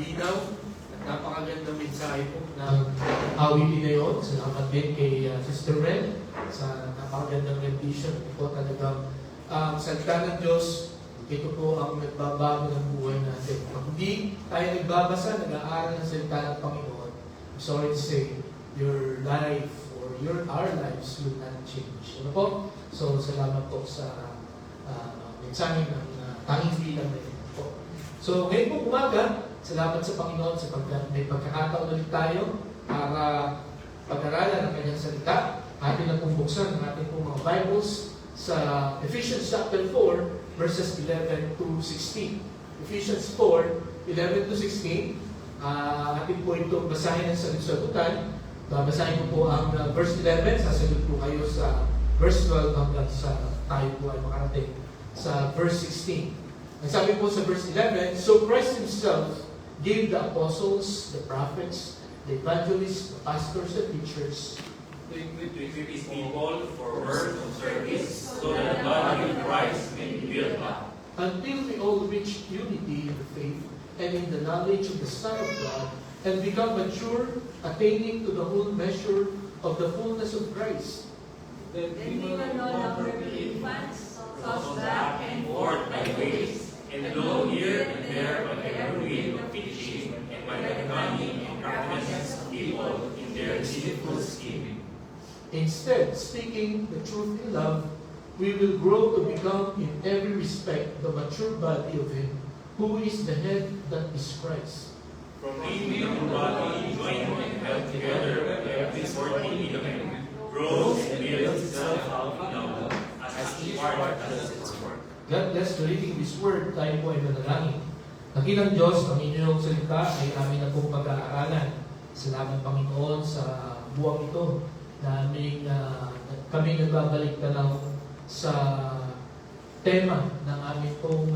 malinaw at napakagandang mensahe po ng awitin na yun. Salamat din kay Sister Ren sa napakagandang rendition. Ito talagang salita ng Diyos, ito po ang nagbabago ng buhay natin. Kung hindi tayo nagbabasa, nag-aaral ng salita ng Panginoon, I'm sorry to say, your life or our lives will not change. Ano po? So, salamat po sa mensahe ng tanging bilang na ito po. So, ngayon po umaga, salamat sa Panginoon sa may pagkakataon ulit tayo para pag-aralan ang kanyang salita. Atin na pong buksan ang ating pong mga Bibles sa Ephesians chapter 4, verses 11 to 16. Ephesians 4, 11 to 16. Atin po itong basahin ng sagot-sagutan. Babasahin ko po ang verse 11, sasagot po kayo sa verse 12 hanggang sa tayo po ay makarating sa verse 16. Ang sabi po sa verse 11, so Christ Himself gave the apostles, the prophets, the evangelists, the pastors, the teachers, to equip His people for work of service, so that the body of Christ may be built up, until we all reach unity in the faith and in the knowledge of the Son of God, and become mature, attaining to the whole measure of the fullness of Christ. Then we will no longer be infants, tossed back and forth by waves, and blown here and there by every wind of teaching, and by the cunning and craftiness of people in their deceitful scheming. Instead, speaking the truth in love, we will grow to become in every respect the mature body of Him, who is the head, that is Christ. From him the body, joined and held together by every supporting ligament, grows and builds itself up in love, as each part does its work. God bless the reading of His Word. Tayo po ay manalangin. Nakilang Diyos, ang inyong salita ay amin na pong pag-aaralan. Salamat Panginoon sa buwang ito na kami nagbabalik tanaw sa tema ng aming pong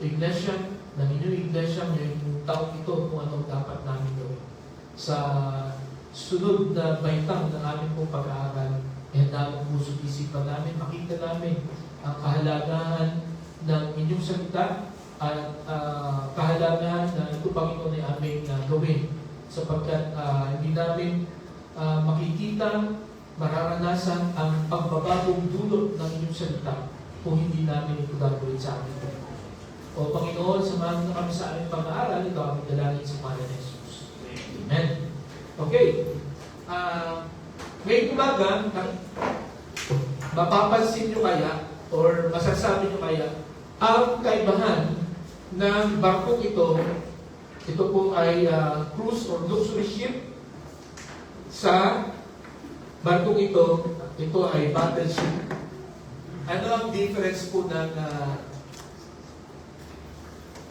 iglesia, ng inyong iglesia, ngayong taong ito kung anong dapat namin gawin. Sa sunod na baitang ng aming pong pag-aaral, handa ang puso isipan namin, makita namin ang kahalagahan ng inyong salita at kahalagahan na ito Panginoon ay aming gawin sapagkat hindi namin makikita, mararanasan ang pagbabagong dulot ng inyong salita kung hindi namin ito gagawin sa amin. O Panginoon, samahan na kami sa aming pag-aaral, ito aming dalangin sa pangalan ni Jesus. Amen. Okay. Ngayong umaga, mapapansin nyo kaya or masasabi nyo kaya ang kaibahan ng barkong ito po ay cruise or luxury ship. Sa barkong ito ay battleship. Ano ang difference po ng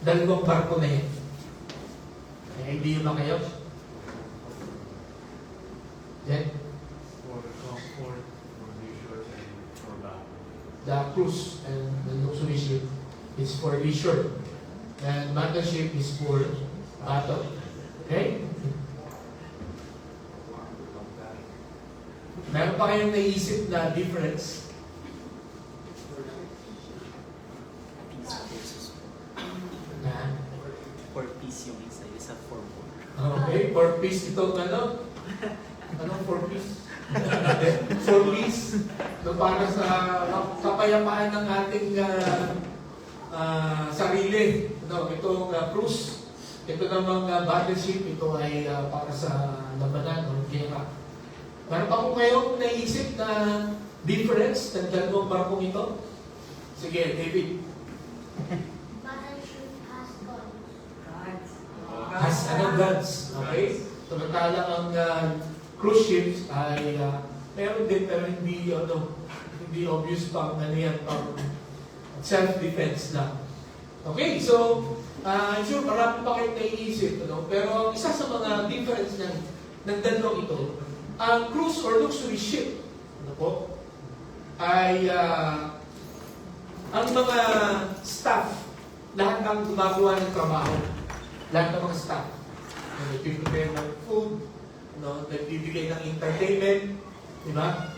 dalawang barko na yan? May idea ba kayo? Yan? For comfort, for leisure, and for battle. The cruise and the luxury ship is for leisure. And battleship is for battle. Okay? Meron pa kayong naisip na difference? Na? For peace yung isa for war. Okay, for peace itong ano? Anong for peace? For peace. No, para sa kapayapaan ng ating sarili. No, itong cruise. Ito namang battleship, ito ay para sa labanan o gera. Meron pa kung kayong naisip na difference ng dalawang barkong ito? Sige, David. Battleship has guns. Has gods. Okay? Samantala ang cruise ships ay meron din pero hindi obvious pang yan, pang self-defense lang. Okay, so I'm sure marami pa kayong naiisip, pero isa sa mga difference ng dalawang ito, ang cruise or luxury ship, ay ang mga staff, lahat ng gumagawa ng trabaho, lahat ng mga staff, nag-prepare ng food, nagbibigay ng entertainment, di ba?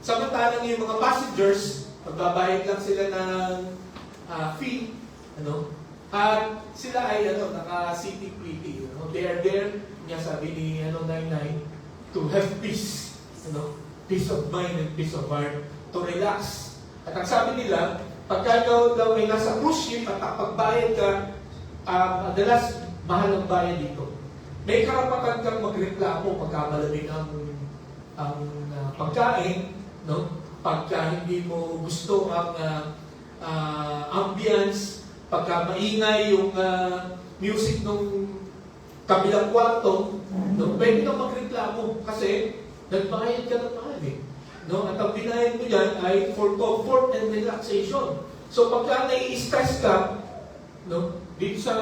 Samantalang yung mga passengers, magbabayad lang sila ng fee, At sila ay naka-CTPT. They are there, nga sabi ni Nainay, to have peace. Peace of mind and peace of heart. To relax. At ang sabi nila, pagka daw ay nasa cruise ship at pagbayad ka, madalas mahal ang bayad dito. May karapatan kang magreklamo pagka malamig ang pagkain, no? Pagka hindi mo gusto ang ambience, pagka maingay yung music ng kabilang kwarto, no? Pwede kang magreklamo kasi nagbayad ka ng mahal eh. No? At ang binayad mo yan ay for comfort and relaxation. So pagka nai-stress ka, no? Dito sa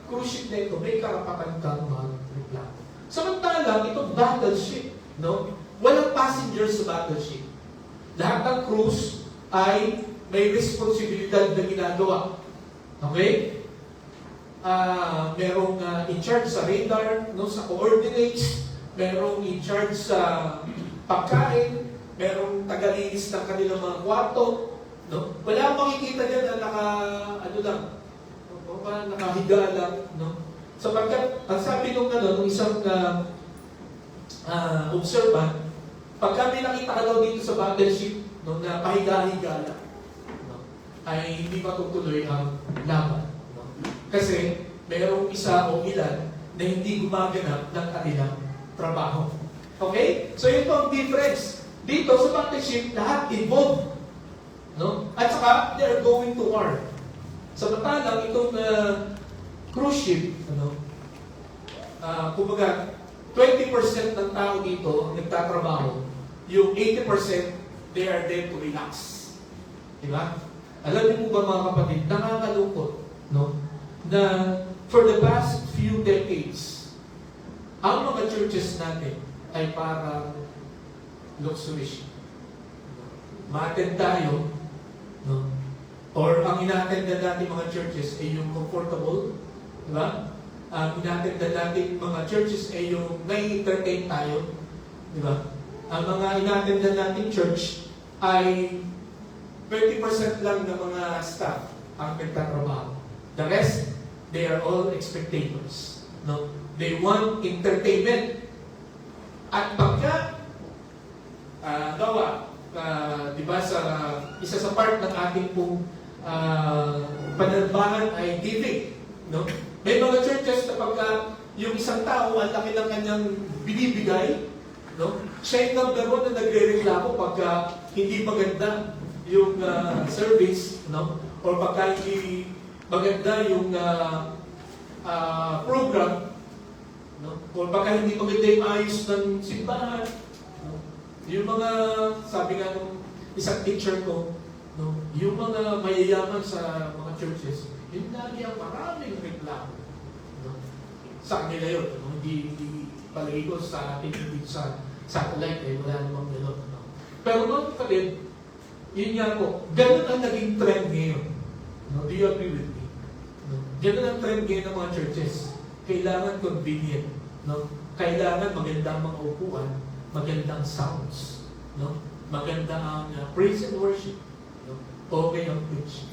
cruise ship na ito, may karapatan kang magreklamo. Samantalang itong battleship, no? Walang passengers sa battleship. Lahat ng cruise ay may responsibilidad na ginagawa. Okay? Merong in charge sa radar, no, sa coordinates, merong in charge sa pagkain, merong tagalinis ng kanilang mga kwarto, no? Wala akong makikita dyan na nakahiga lang, no? Sapagkat, ang sabi nung isang observant, pagka may nakita ka daw dito sa battleship, no, na pahiga-higa lang, no, ay hindi matutuloy ang laban. No? Kasi, mayroong isa o ilan na hindi gumaganap ng kanilang trabaho. Okay? So, yun po ang difference. Dito sa battleship, lahat involved. No? At saka, they are going to war. Samantalang itong cruise ship, kumbaga, 20% ng tao dito ang nagtatrabaho, yung 80% they are there to relax. Diba? Alam niyo po ba mga kapatid, nakakalungkot, no? Na for the past few decades, ang mga churches natin ay parang luxury ship. Ma-attend tayo, no? Or ang ina-attend natin mga churches ay yung comfortable, diba? Ang ina-attend natin mga churches ay yung nai-entertain tayo, diba? Ang mga ina-attend natin church ay 20% lang ng mga staff ang nagtatrabaho. The rest, they are all spectators. No? They want entertainment. At pagka di ba sa isa sa part ng ating pong panalbahan ay giving, no? May mga churches na pagka yung isang tao ang laki ng kanyang binibigay, no? Siya yung number one na nagre-reklamo pagka hindi maganda yung service, no? Or pagka hindi maganda yung program, no? Or baka hindi maganda yung ayos ng simbahan, no? Yung mga, sabi nga nung isang teacher ko, no? Yung mga mayayaman sa mga churches, yun lagi ang maraming reklamo, no? Sa kanila yun, no? Hindi palagi ko sa ating hindi sa satellite, eh, wala namang gano'n, no? Pero mga kapatid, yun nga po, gano'n ang naging trend ngayon. No? Do you agree with me? No? Gano'n ang trend ngayon ng mga churches. Kailangan convenient. No? Kailangan maganda ang mga upuan, magandang sounds. No? Maganda ang praise and worship. No? Okay ang preach.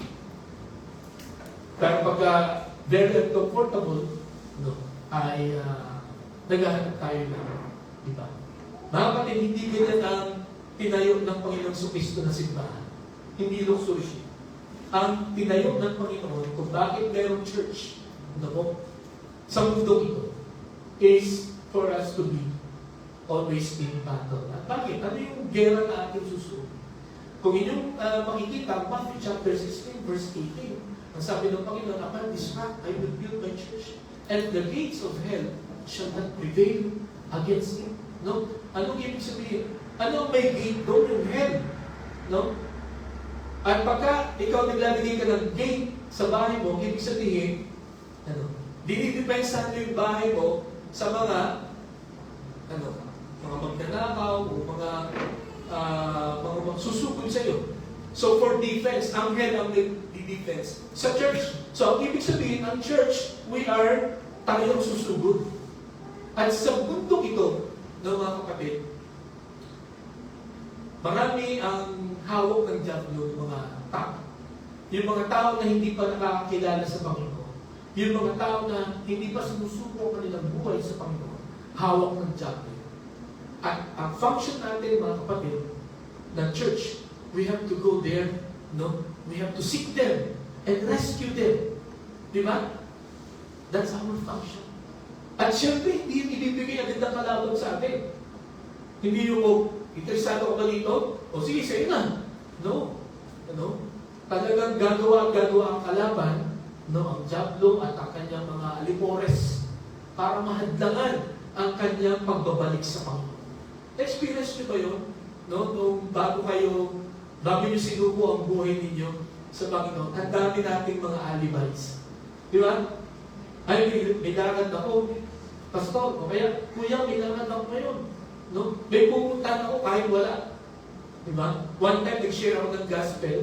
Pero pagka very uncomfortable, no, ay naghahanap tayo ng iba. Mga kapatid, hindi ganyan ang tinayo ng Panginoon Kristo na simbahan. Hindi luxury. Ang tinayo ng Panginoon kung bakit mayroong church, no, sa mundo ito, is for us to be always in battle. At bakit? Ano yung gera na ating susunod? Kung inyong makikita, Matthew chapter 16, verse 18, ang sabi ng Panginoon, upon this rock I will build my church, and the gates of hell shall not prevail against it. No? Anong ibig sabihin? Ano ang may gate doon? Yung hell. No? At pagka ikaw naglalagay ka ng gate sa bahay mo, ibig sabihin, dinidepensahan mo yung bahay mo sa mga magnanakaw o mga susugod sa iyo. So for defense, ang hell ang defense sa church. So ang ibig sabihin, ang church, we are tayong susugod. At sa mundo ito, ng mga kapatid, marami ang hawak ng diablo ng mga tao. Yung mga tao na hindi pa nakakakilala sa Panginoon, Yung mga tao na hindi pa sumusuko ang kanilang buhay sa Panginoon, hawak ng diablo. At ang function natin, mga kapatid, ng church, we have to go there, no? We have to seek them and rescue them. Di ba? That's our function. At syempre, hindi yung ibibigay agad ng kalaban sa atin. Hindi yung, interesado ka ba dito? O sige, sa'yo na. No. Ano? Talagang gagawa ang kalaban, no, ang diablo at ang kanyang mga alipores para mahadlangan ang kanyang pagbabalik sa Panginoon. Experience nyo ba yun? No? Nung bago nyo sinubo ang buhay ninyo sa Panginoon, ang dami nating mga alibis. Di ba? Ay, may lakad ako, pastor, o kaya, kuya, may lakad ako ngayon. No? May pupuntahan ako kahit wala. Di ba? One time, nag-share ako ng gospel.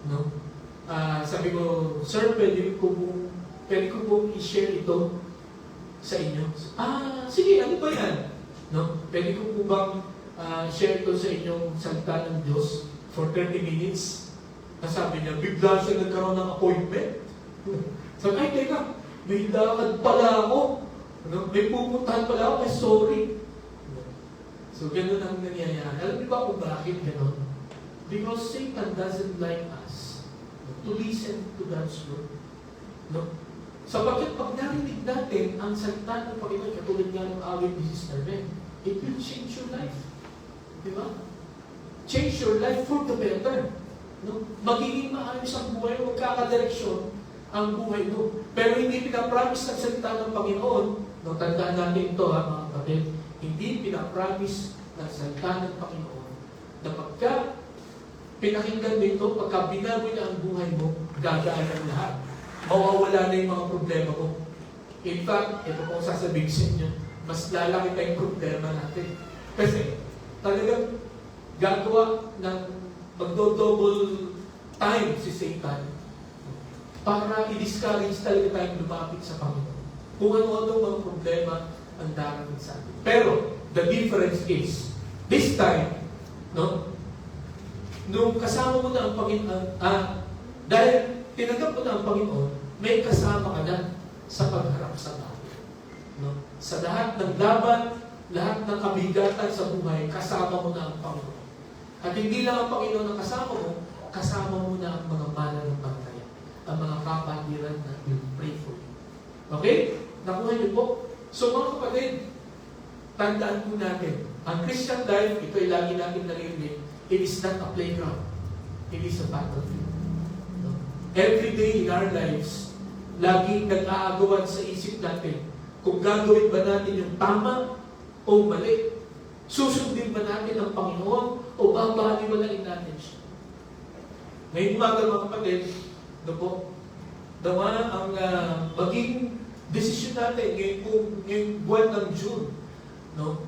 No? Sabi ko, sir, pwede ko pong i-share ito sa inyo. Sige, ano ba yan? No? Pwede ko po bang share ito sa inyong salita ng Diyos for 30 minutes? Sabi niya, bigla siya nagkaroon ng appointment. Sabi, ay, teka, may lakad pala ako. No? May pupuntahan pala ako, sorry. So, ganun ang nangyayari. Alam niyo ba kung bakit ganun? Because Satan doesn't like us to listen to God's word. No? Sapagkat pag narinig natin ang salita ng Panginoon, katulad nga ng awit ni Sister Ben, it will change your life. Di ba? Change your life for the better. No? Magiging maayos ang buhay, magkakadireksyon ang buhay mo. Pero hindi pinapromise ng salita ng Panginoon, no, tandaan natin ito, ha, mga kapatid, hindi pinapromise ng salita ng Panginoon na pagka pinakinggan dito, pagka binago na ang buhay mo, gagaan ang lahat. Mawawala na yung mga problema mo. In fact, ito po sasabihin sa inyo, mas lalaki pa yung problema natin. Kasi, talagang gagawa ng magdo-double time si Satan para i-discourage talaga tayong lumapit sa Panginoon. Kung ano-ano mga problema ang darating sa atin. Pero, the difference is, this time, no, nung kasama mo na ang Panginoon, dahil tinanggap mo na ang Panginoon, may kasama ka na sa pagharap sa bahay. No? Sa lahat ng laban, lahat ng kabigatan sa buhay, kasama mo na ang Panginoon. At hindi lang ang Panginoon ang kasama mo na ang mga mananampalataya, ang mga kapatiran na will pray for you. Okay? Nakuha niyo po? So mga kapatid, tandaan po natin, ang Christian life, ito ay lagi natin naririnig, it is not a playground. It is a battlefield. No? Every day in our lives, laging nag-aagawan sa isip natin kung gagawin ba natin yung tama o mali. Susundin ba natin ang Panginoon o babaliwalain natin siya? Ngayon umaga mga kapatid, dawa ang maging desisyon natin ngayong buwan ng June, no,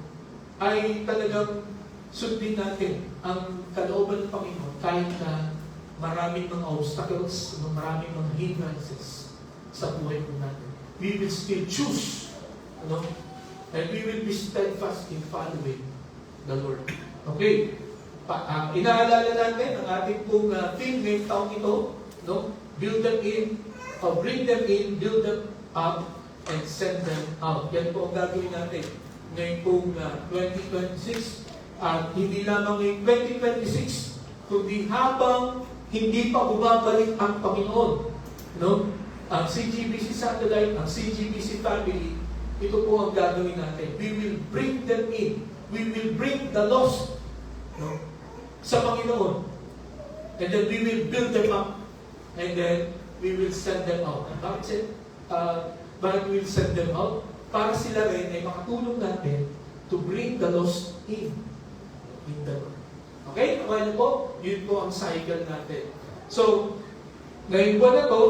ay talagang sundin natin ang kalooban ng Panginoon kahit na maraming mga obstacles, maraming mga hindrances sa buhay po natin. We will still choose, no? And we will be steadfast in following the Lord. Okay? Inaalala natin ang ating pong theme ngayong taong ito, no? Build them in, bring them in, build them up, and send them out. Yan po ang gagawin natin ngayong pong 2026. At hindi lamang ngayong 2026, kundi habang hindi pa bumabalik ang Panginoon. No? Ang CGBC Satellite, ang CGBC Family, ito po ang gagawin natin. We will bring them in. We will bring the lost, no, sa Panginoon. And then we will build them up. And then we will send them out. And bakit we will send them out? Para sila rin ay makatulong natin to bring the lost in the Lord. Okay? Nakuha niyo po? Yun po ang cycle natin. So, ngayong buwan na to,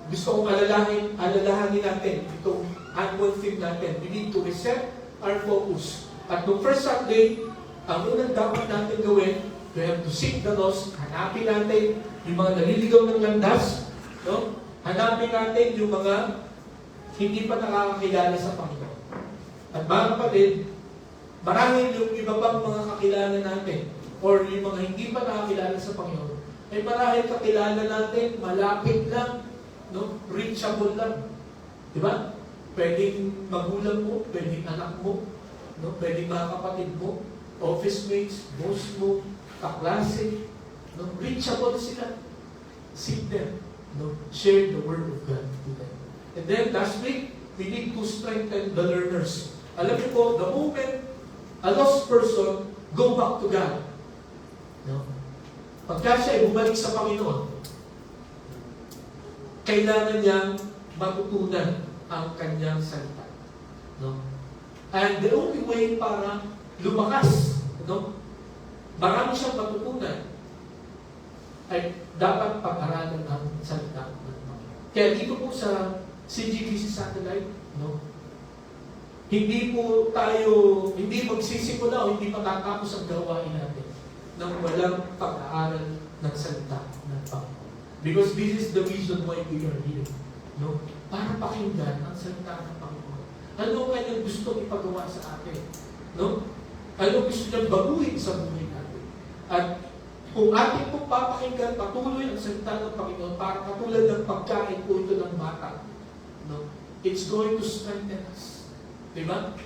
gusto kong alalahanin natin itong annual theme natin. We need to reset our focus. At noong first Sunday, ang unang dapat natin gawin, we have to seek the lost. Hanapin natin yung mga naliligaw ng landas. No? Hanapin natin yung mga hindi pa nakakakilala sa Panginoon. At mga kapatid, marahil yung iba pang mga kakilala natin or yung mga hindi pa nakakilala sa Panginoon, ay marahil kakilala natin, malapit lang, no? Reachable lang. Di ba? Pwedeng magulang mo, pwedeng anak mo, no? Pwedeng mga kapatid mo, office mates, boss mo, kaklase, no? Reachable sila. Seek them, no? Share the word of God to them. And then lastly, we need to strengthen the learners. Alam niyo po, the moment a lost person go back to God, no? Pagka siya ay bumalik sa Panginoon, kailangan niyang matutunan ang kanyang salita. No? And the only way para lumakas, no? Marami siyang matutunan, ay dapat pag-aralan ang salita ng Panginoon. Kaya dito po sa CGBC Satellite, no? Hindi magsisimula o hindi matatapos ang gawain natin nang walang pag-aaral ng salita ng Panginoon. Because this is the reason why we are here. No? Para pakinggan ang salita ng Panginoon. Ano ang kanyang gusto ipagawa sa atin? No? Ano gusto niyang baguhin sa buhay natin? At kung ating pong papakinggan patuloy ang salita ng Panginoon, para katulad ng pagkain po ito ng bata, no? It's going to strengthen us. Diba?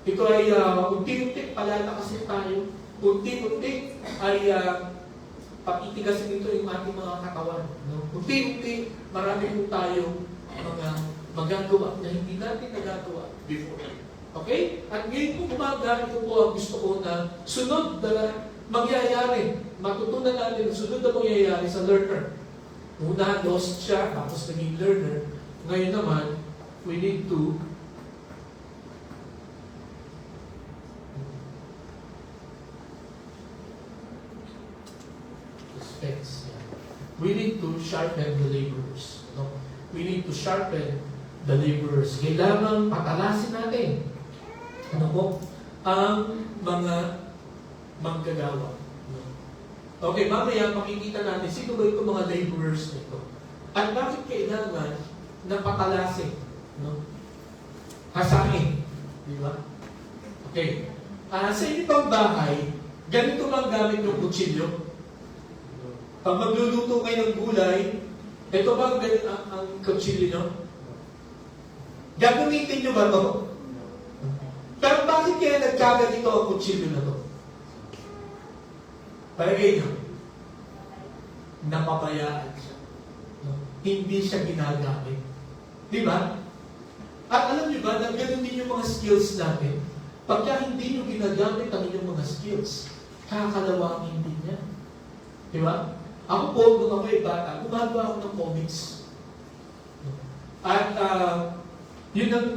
Ito ay unti-unti palalakasin tayo. Unti-unti ay patitigasin ito yung ating mga katawan. No? Unti-unti marami po tayo mga magagawa na hindi natin nagagawa before. Okay? At ngayon po umaga, ito po ang gusto ko na sunod na mangyayari. Matutunan natin ang sunod na mangyayari sa learner. Una, lost siya, tapos naging learner. Ngayon naman, we need to we need to sharpen the laborers. No? We need to sharpen the laborers. Kailangan patalasin natin ang mga manggagawa. No? Okay, mamaya makikita natin sino ba itong mga laborers nito. At bakit kailangan na patalasin? No? Hasain. Di ba? Okay. Sa inyo pang bahay, ganito lang gamit yung kutsilyo. Pag magluluto kayo ng gulay, ito ba ang kutsilyo nyo? Gagamitin nyo ba ito? Pero bakit kaya nagkaganito ang kutsilyo na ito? Palagay nyo, napabayaan siya. No? Hindi siya ginagamit. Di ba? At alam niyo ba, na ganoon din yung mga skills natin. Pagka hindi nyo ginagamit ang inyong mga skills, kakalawangin din yan. Di ba? Ako po, nung ako ay bata, gumagawa ako ng comics. At yun ang,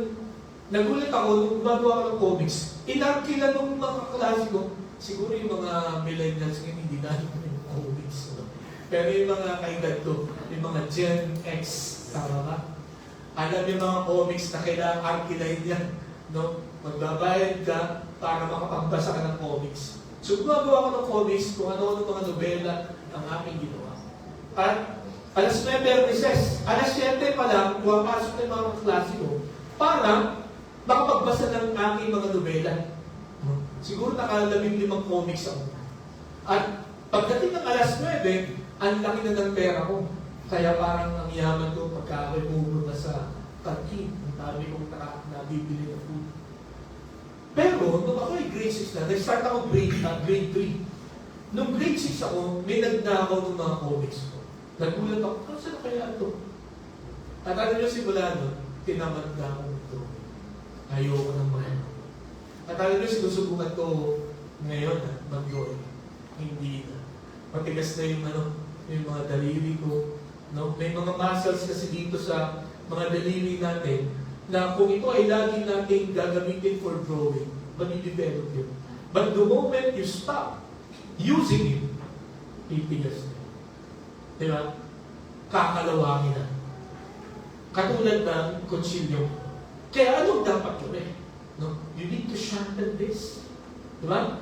nagulat ako nung gumagawa ako ng comics. Inarkila nung mga kaklase ko, siguro yung mga millennials ngayon hindi na yung comics. No? Pero yung mga kaedad ko, yung mga Gen X, tama ba? Alam yung mga comics na kailangan arkilahin yan. No? Magbabayad ka para makapagbasa ka ng comics. So gumagawa ko ng comics kung ano-ano mga nobela ang aking ginawa. At alas 9 Berneses, alas 7 pa lang, pumapasok na yung mga klase ko para makapagbasa ng aking mga nobela. Siguro nakalabing 5 comics ako. At pagdating ng alas 9, ang laki na ng pera ko. Kaya parang ang yaman ko pagka ako'y pumunta sa canteen. Ang dami kong nabibili ng food. Pero, nung ako ay grade 6 na, nag-start ako grade 3. Nung grade 6 ako, may nagnakaw ng mga comics ko. Nagulat ako, saan na kaya ito? At alam nyo simula nun, tinamad na ako ito. Ayoko ng mga. At alam nyo, sinusubukan ko ngayon, mag-join. Hindi na. Matigas na yung mga daliri ko. No? May mga muscles kasi dito sa mga daliri natin na kung ito ay lagi nating gagamitin for drawing, mani-develop yun. But the moment you stop using it, titigas na. Diba? Kakalawangin na. Katulad ng kutsilyo. Kaya anong dapat gawin? No? You need to sharpen this. Diba?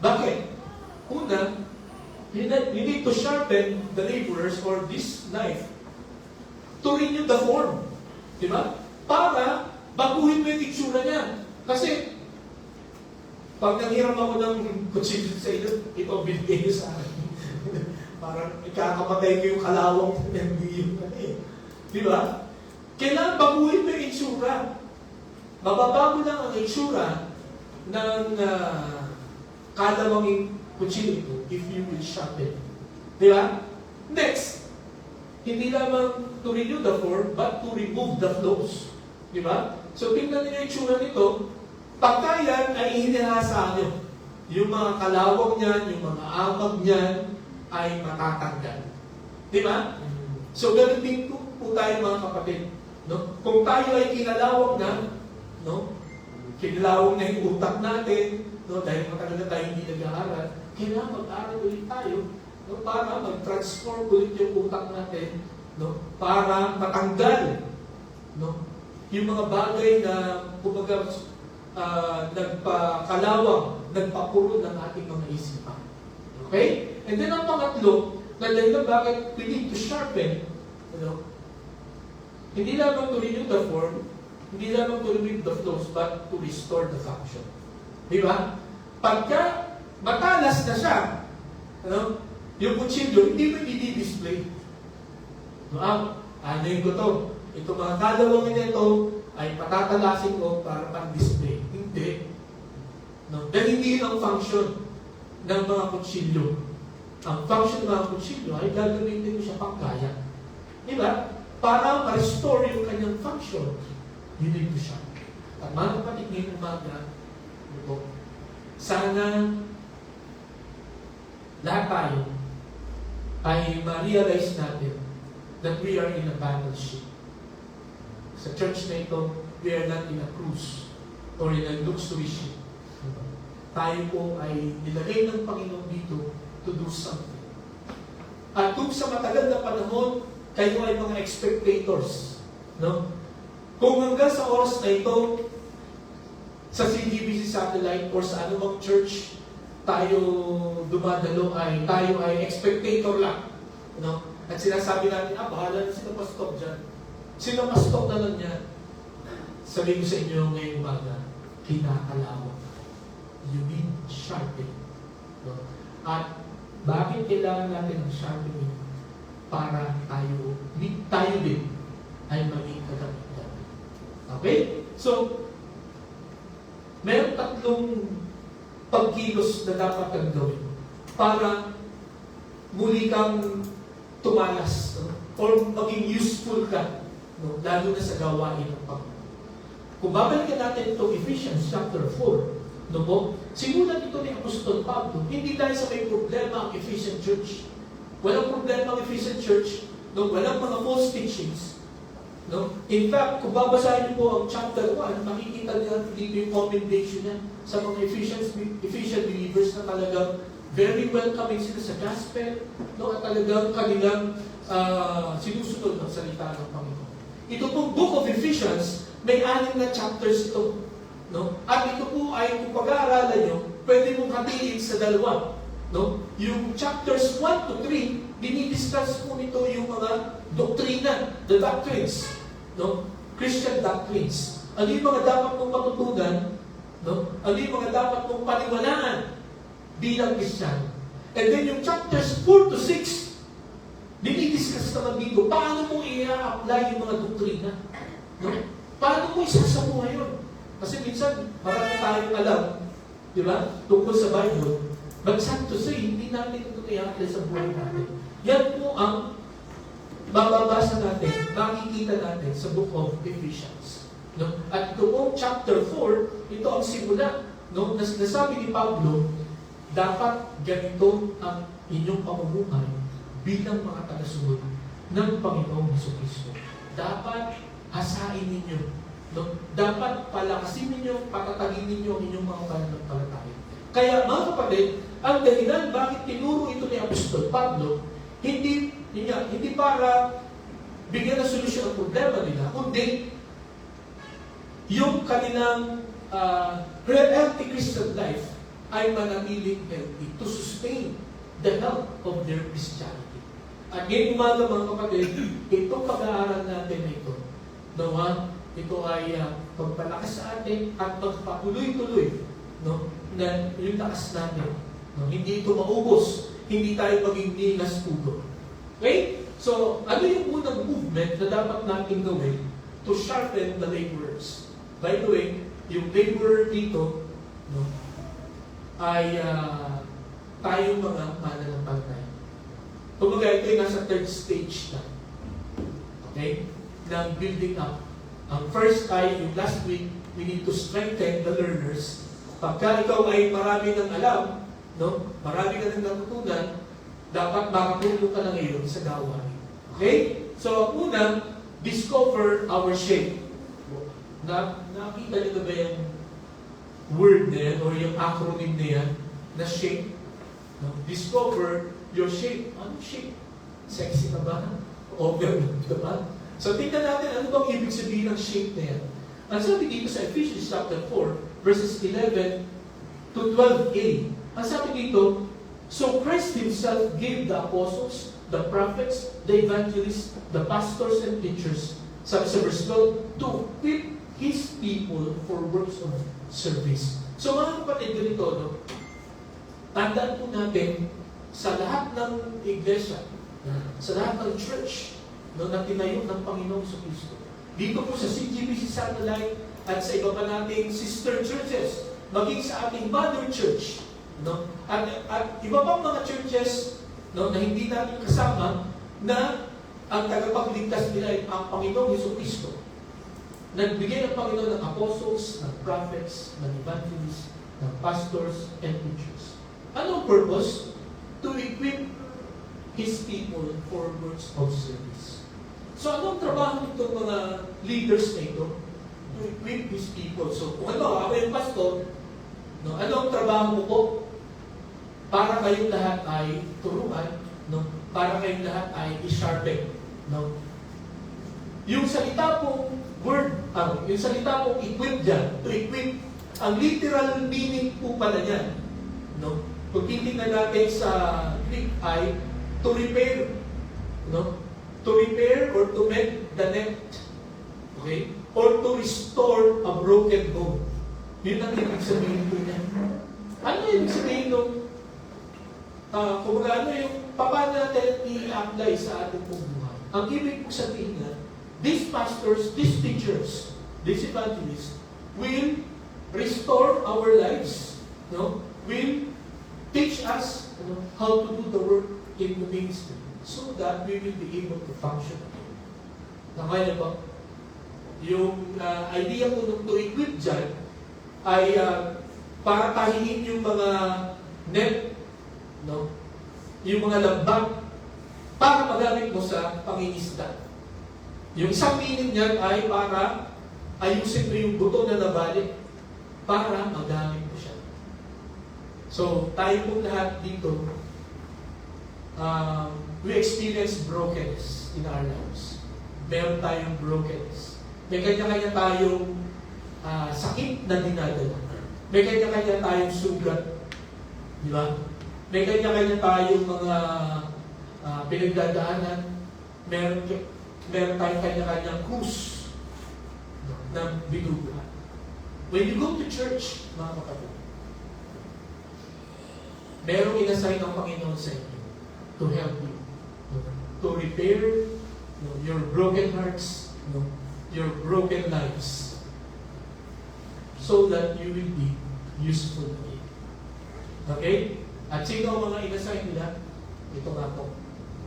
Bakit? Una, you need to sharpen the laborers or this knife to renew the form. Diba? Para baguhin mo yung itsura niya. Kasi, pag nanghiram ako ng kutsilyo sa inyo, ito binigay niyo sa akin. Parang ikakamatay ko yung kalawang MBU. Di ba? Kailangan baguhin mo yung itsura. Mababago lang ang itsura ng kalawang kutsilyo if you will sharpen. Di ba? Next, hindi lamang to renew the form, but to remove the flaws. Di ba? So, tingnan niyo yung itsura nito. Pagka yan ay hinihasa nyo, yung mga kalawang niyan, yung mga amag niyan, ay matatanggal. Di ba? So, ganun din po tayo mga kapatid. No? Kung tayo ay kinalawang na, no? Kinalawang na yung utak natin, no? Dahil matagal na tayo hindi nag-aaral, kailangan mag-aaral ulit tayo, no? Para mag-transform ulit yung utak natin, no? Para matanggal, no? Yung mga bagay na kumbaga nagpakalawang, nagpapuro ng ating mga isipan. Okay? And then ang pangatlo, na dahilan bakit we need to sharpen, hindi lamang to renew the form, hindi lamang to remove the flaws, but to restore the function. Di ba? Pagka matalas na siya, yung kutsilyo, hindi mo i-display. Ano ko to? Ito mga kalawang nito ay patatalasin ko para pang-display. Hindi. No? Dahil hindi ang function ng mga kutsilyo. Ang function ng mga kutsilyo ay gagamitin mo siya pangkaya. Di ba? Para ma-restore yung kanyang function, you need to siya. At mga kapatid ngayong umaga, sana lahat tayo ay ma-realize natin that we are in a battleship. Sa church na ito, we are not in a cruise or in a luxury ship. Tayo po ay nilagay ng Panginoon dito to do something. At kung sa matagal na panahon, kayo ay mga spectators. No? Kung hanggang sa oras na ito, sa CGBC satellite or sa anumang church, tayo dumadalo ay, tayo ay spectator lang. No? At sinasabi natin, bahala na sila pastor dyan. Sino pastor na lang yan? Sabihin ko sa inyo ngayong umaga, kinakalawang. You need sharpening. No? At bakit kailangan natin ng sharpening? Para tayo din ay maging kagamitan. Okay? So, meron tatlong pagkilos na dapat kang gawin para muli kang tumalas, no? Or maging useful ka, no? Lalo na sa gawain ng Panginoon. Kung babalikan natin itong Ephesians chapter 4, no po? Simulan ito ni Apostol Pablo, hindi dahil sa may problema ang Ephesian church. Walang problema ang Ephesian church, no? Walang mga false teachings. No? In fact, kung babasahin niyo po ang chapter 1, makikita niyo dito yung commendation niya sa mga Ephesian believers na talagang very welcoming sila sa gospel, no? At talagang kanilang sinusunod ng salita ng Panginoon. Ito pong book of Ephesians, may 6 na chapters ito. No? At ito po ay, kung pag-aaralan nyo, pwede mong hatiin sa dalawa. No? Yung chapters 1 to 3, dinidiscuss po nito yung mga doktrina, the doctrines, no? Christian doctrines. Ano yung mga dapat mong matutunan, no? Ano yung mga dapat mong paniwalaan bilang Kristiyano. And then yung chapters 4 to 6, dinidiscuss naman dito, paano mo i-apply yung mga doktrina? No? Paano mo isasabuhay yun? Kasi minsan, marami tayong alam, di ba? Tungkol sa Bible. But sad to say, hindi natin ito i-apply sa buhay natin. Yan po ang mababasa natin, makikita natin sa book of Ephesians. No? At ito po, chapter 4, ito ang simula. No? Nasabi ni Pablo, dapat ganito ang inyong pamumuhay bilang mga tagasunod ng Panginoong Jesucristo. Dapat hasain ninyo. No? Dapat palakasin ninyo, patatagin ninyo ang inyong mga pananampalataya. Kaya mga kapatid, ang dahilan bakit tinuro ito ni Apostol Pablo, hindi para bigyan ng solusyon ang problema nila, kundi yung kanilang healthy Christian life ay manatiling healthy to sustain the health of their Christianity. At ngayon umaga mga kapatid, itong pag-aaral natin na ito, nawa, ito ay pagpalakas sa atin at magpatuloy-tuloy, no, na yung lakas natin. No, hindi ito maubos. hindi tayo maging nilas pugo. Okay? So, ano yung unang movement na dapat natin gawin to sharpen the laborers? By the way, yung laborer dito, no, ay tayo mga mananampalataya. Kumbaga, ito yung nasa third stage na. Okay? Ng building up. Ang first ay, yung last week, we need to strengthen the learners. Pagka ikaw ay marami ng alam, no? Marami ka ng natutunan, dapat makatulong ka na ngayon sa gawain. Okay? So, ang una, discover our shape. Nakita niyo na ba yung word na yan, or yung acronym na yan, na shape? No? Discover your shape. Ano shape? Sexy ka ba? Over, diba? So, tingnan natin, ano bang ibig sabihin ng shape na yan? Ang sabi dito sa Ephesians chapter 4, verses 11 to 12a, ang sabi dito, so Christ Himself gave the apostles, the prophets, the evangelists, the pastors and teachers, sabi sa verse 12, to equip His people for works of service. So mga kapatid, ganito, no? Tandaan po natin, sa lahat ng iglesia, sa lahat ng church, no, na tinayo ng Panginoong Kristo, dito po sa CGBC Satellite at sa iba pa nating sister churches, maging sa ating mother church, no? At iba pang mga churches, no, na hindi natin kasama, na ang tagapagligtas nila ay ang Panginoong Kristo. Nagbigay ng Panginoon ng apostles, ng prophets, ng evangelists, ng pastors, and teachers. Anong purpose? To equip His people for works of service. So anong trabaho nitong mga leaders na ito? To equip His people. So kung ano, ako yung pastor, no, anong trabaho mo po? Para kayong lahat ay turuan, no? Para kayong lahat ay i-sharpen. No? Yung salita pong word, yung salita pong equip dyan, to equip, ang literal meaning po pala niyan, no? Kung titignan natin sa Greek ay to repair, no? To repair or to mend the net, okay? Or to restore a broken home. Yun ang ibig sabihin po niya. Ano yung ibig sabihin nung kung ano yung paano natin i-apply sa ating pong buhay? Ang ibig po sabihin niya, these pastors, these teachers, these evangelists will restore our lives, no? Will teach us, how to do the work in the ministry so that we will be able to function. Nakaya ba? Yung idea ko nung to equip dyan ay para tahiin yung mga net, no? Yung mga lambak para magamit mo sa pangingisda. Yung isang meaning niyan ay para ayusin mo yung buto na nabalik para magamit mo siya. So, tayo po lahat dito, we experience brokenness in our lives. Meron tayong brokenness. May kanya-kanya tayong sakit na dinadala. May kanya-kanya tayong sugat. Di ba? May kanya-kanya tayong mga pinagdadaanan. Meron tayong kanya-kanyang krus na binubuhat. When you go to church, mga kapatid, merong inassign ng Panginoon sa inyo to help you, to repair your broken hearts, your broken lives, so that you will be useful again. Okay? At sino ang mga inassign nila? Ito nga po.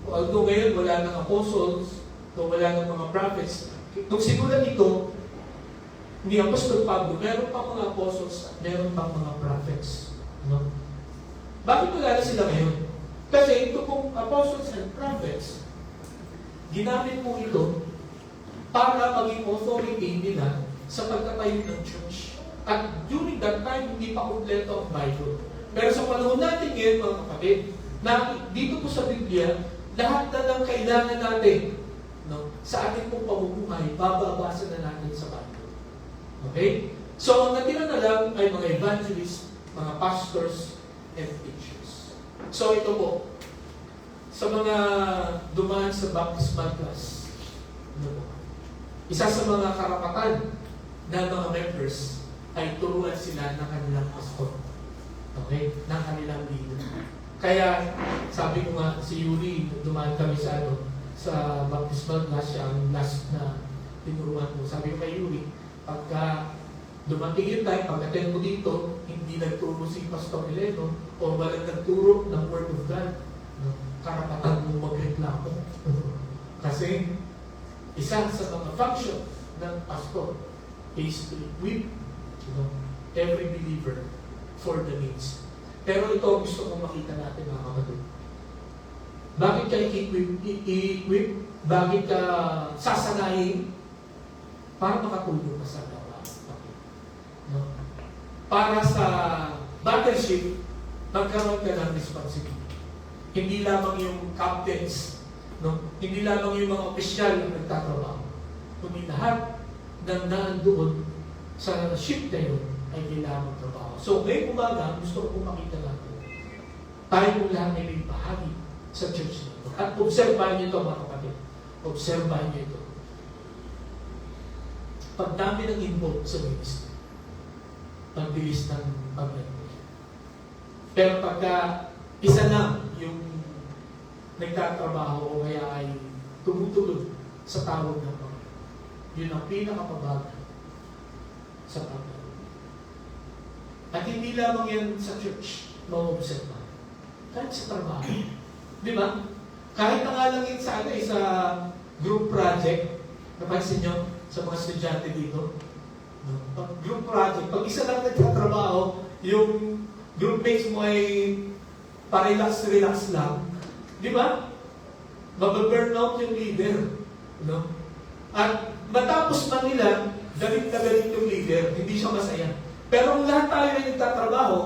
Although ngayon wala ng apostles, wala ng mga prophets, nung simulan ito, ni Apostol Pablo, meron pa mga apostles at meron pa mga prophets. No? Bakit wala na sila ngayon? Kasi ito pong apostles and prophets, ginamit po ito para maging authority nila sa pagtatayo ng church. At during that time, hindi pa kompleto ang Bible. Pero sa panahon natin ngayon, mga kapatid, na dito po sa Biblia, lahat na ng kailangan natin, no, sa ating pong pamumuhay, bababasa na natin sa Bible. Okay? So, ang natira na lang ay mga evangelists, mga pastors, and teachers. So, ito po, sa mga dumaan sa baptismal class, isa sa mga karapatan ng mga members ay turuan sila ng kanilang pastor. Okay? Ng kanilang leader. Kaya, sabi ko nga, si Yuri, dumaan kami sa sa baptismal class, siya ang last na tinuruan ko. Sabi ko kay Yuri, pagka dumating yung time, pag-attend mo dito, hindi nagturo si Pastor Eleno o walang nagturo ng Word of God, no? Karapatan mo magreklamo. Kasi, isa sa mga function ng pastor is to equip, every believer for the needs. Pero ito gusto kong makita natin, mga kapatid. Bakit ka i-equip? Bakit ka sasanayin? Para makatulong ka sa gawa. No? Para sa battleship, magkaroon ka ng responsibility. Hindi lamang yung captains, no? Hindi lamang yung mga opisyal na nagtatrabaho. Kundi lahat ng naandoon sa ship na yun ay kailangan trabaho. So, ngayong umaga, gusto ko makita natin. Tayo lahat ay may bahagi sa church na ito. At obserbahan niyo ito, mga kapatid. Obserbahan niyo ito. Pag dami ng involved sa ministry, pagbilis ng paglanggol. Pero pagka isa lang yung nagtatrabaho o kaya ay tumutulog sa tawag ng Panginoon, yun ang pinakapabagal sa paglanggol. At hindi lamang yan sa church, ma-observe. Kahit sa trabaho. Di ba? Kahit na nga lang yun sa, sa group project, napansin nyo sa mga estudyante dito, pag group project, pag isa lang nagtatrabaho, yung group mates mo ay pa-relax lang, di ba? Mababurn out yung leader. No? At matapos man nila, galit na galit yung leader, hindi siya masaya. Pero kung lahat tayo ay nagtatrabaho,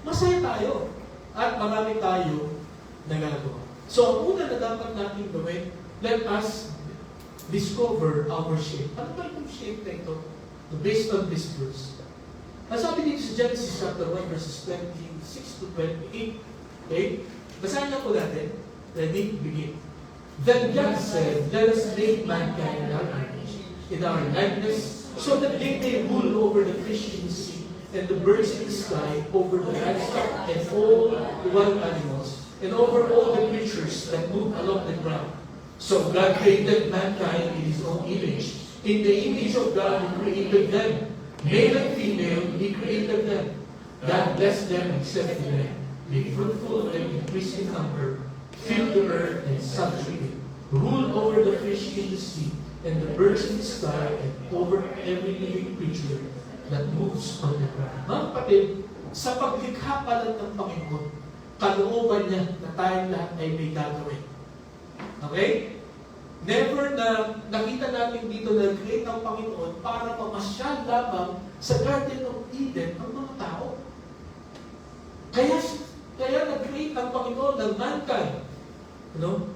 masaya tayo. At marami tayo nagagawa. So, ang una na dapat natin gawin, let us discover our shape. Ano ba yung shape na ito? Based on this verse. Ang sabi dito sa Genesis chapter 1, verses 26 to 28. Okay? Basahin na po natin. Ready? Begin. Then God said, let us make mankind in our likeness, so that they may rule over the fish in the sea, and the birds in the sky, over the livestock, and all the wild animals, and over all the creatures that move along the ground. So God created mankind in His own image. In the image of God, He created them. Male and female, He created them. God blessed them and said to them, be fruitful and increase in number, fill the earth and subdue it. Rule over the fish in the sea, and the birds in the sky, and over every living creature that moves on the ground. Mga kapatid, sa paglikha pa lang ng Panginoon, kalooban niya na tayong lahat ay may gagawin. Okay? Never na nakita natin dito na create ng Panginoon para mamasyal lamang sa Garden of Eden ang mga tao. Kaya nag-create ang Panginoon ng mankind. No?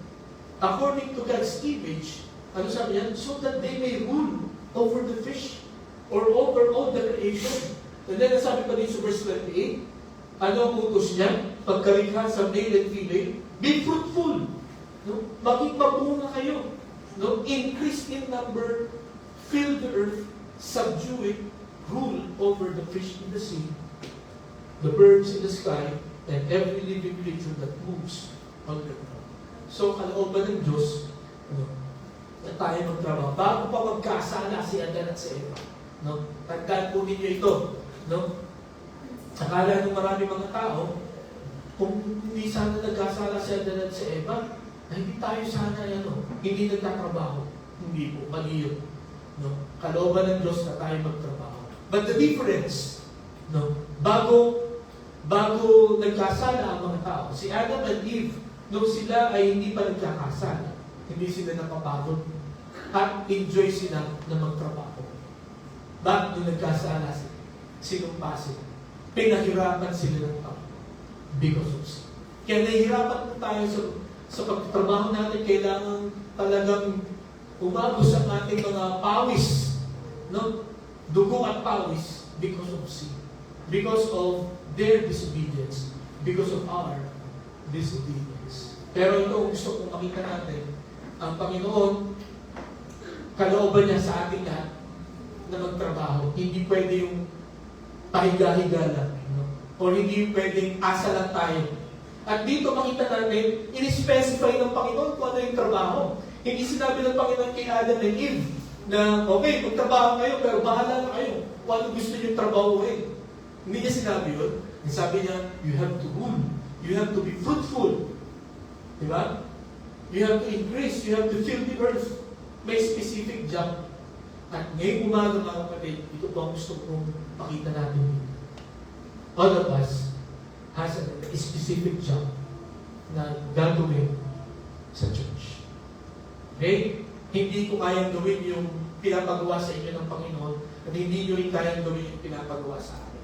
According to God's image, ano sabi niya? So that they may rule over the fish or over all the creation. And then, sabi pa din sa verse 28, ano ang utos niya? Pagkalikha sa male and female, be fruitful. No? Maging mabunga kayo. No? Increase in number, fill the earth, subdue it, rule over the fish in the sea, the birds in the sky, and every living creature that moves on the ground. So, kalooban ng Diyos, na tayo magtrabaho. Bago pa magkasala si Adan at si Eva. No? Tandaan po ninyo ito. No? Akala ng marami mga tao, kung hindi sana nagkasala si Adan at si Eva, ay hindi tayo sana hindi nagtatrabaho. Hindi po, mali yun. No? Kalooban ng Diyos na tayo magtrabaho. But the difference, bago nagkasala ang mga tao, si Adam and Eve, nung sila ay hindi pa nagkakasala, hindi sila napapagod, at enjoy sila na magtrabaho. Bakit nung nagkasala sila? Sinumpasin. Pinahirapan sila ng tao. Because of sin. Kaya nahihirapan po tayo sa pagtrabaho natin, kailangan talagang umagos ang ating mga pawis. No? Dugo at pawis because of sin. Because of their disobedience. Because of our disobedience. Pero ito, gusto kong makita natin, ang Panginoon, kalooban niya sa ating lahat na magtrabaho. Hindi pwede yung pahiga-higa lang. No? O hindi pwedeng asa lang tayo. At dito makita natin, in-specify ng Panginoon kung ano yung trabaho. Hindi sinabi ng Panginoon kay Adam and Eve na, okay, magtrabaho kayo, pero bahala na kayo kung ano gusto nyo trabahuin. Hindi niya sinabi yun. Sabi niya, you have to rule. You have to be fruitful. Diba? You have to increase. You have to fill the earth. May specific job. At ngayong umaga mga kapatid, ito po ang gusto kong pakita natin. All of us has a specific job na gagawin sa church. Okay? Hindi ko kayang gawin yung pinapagawa sa inyo ng Panginoon at hindi nyo rin kayang gawin yung pinapagawa sa akin.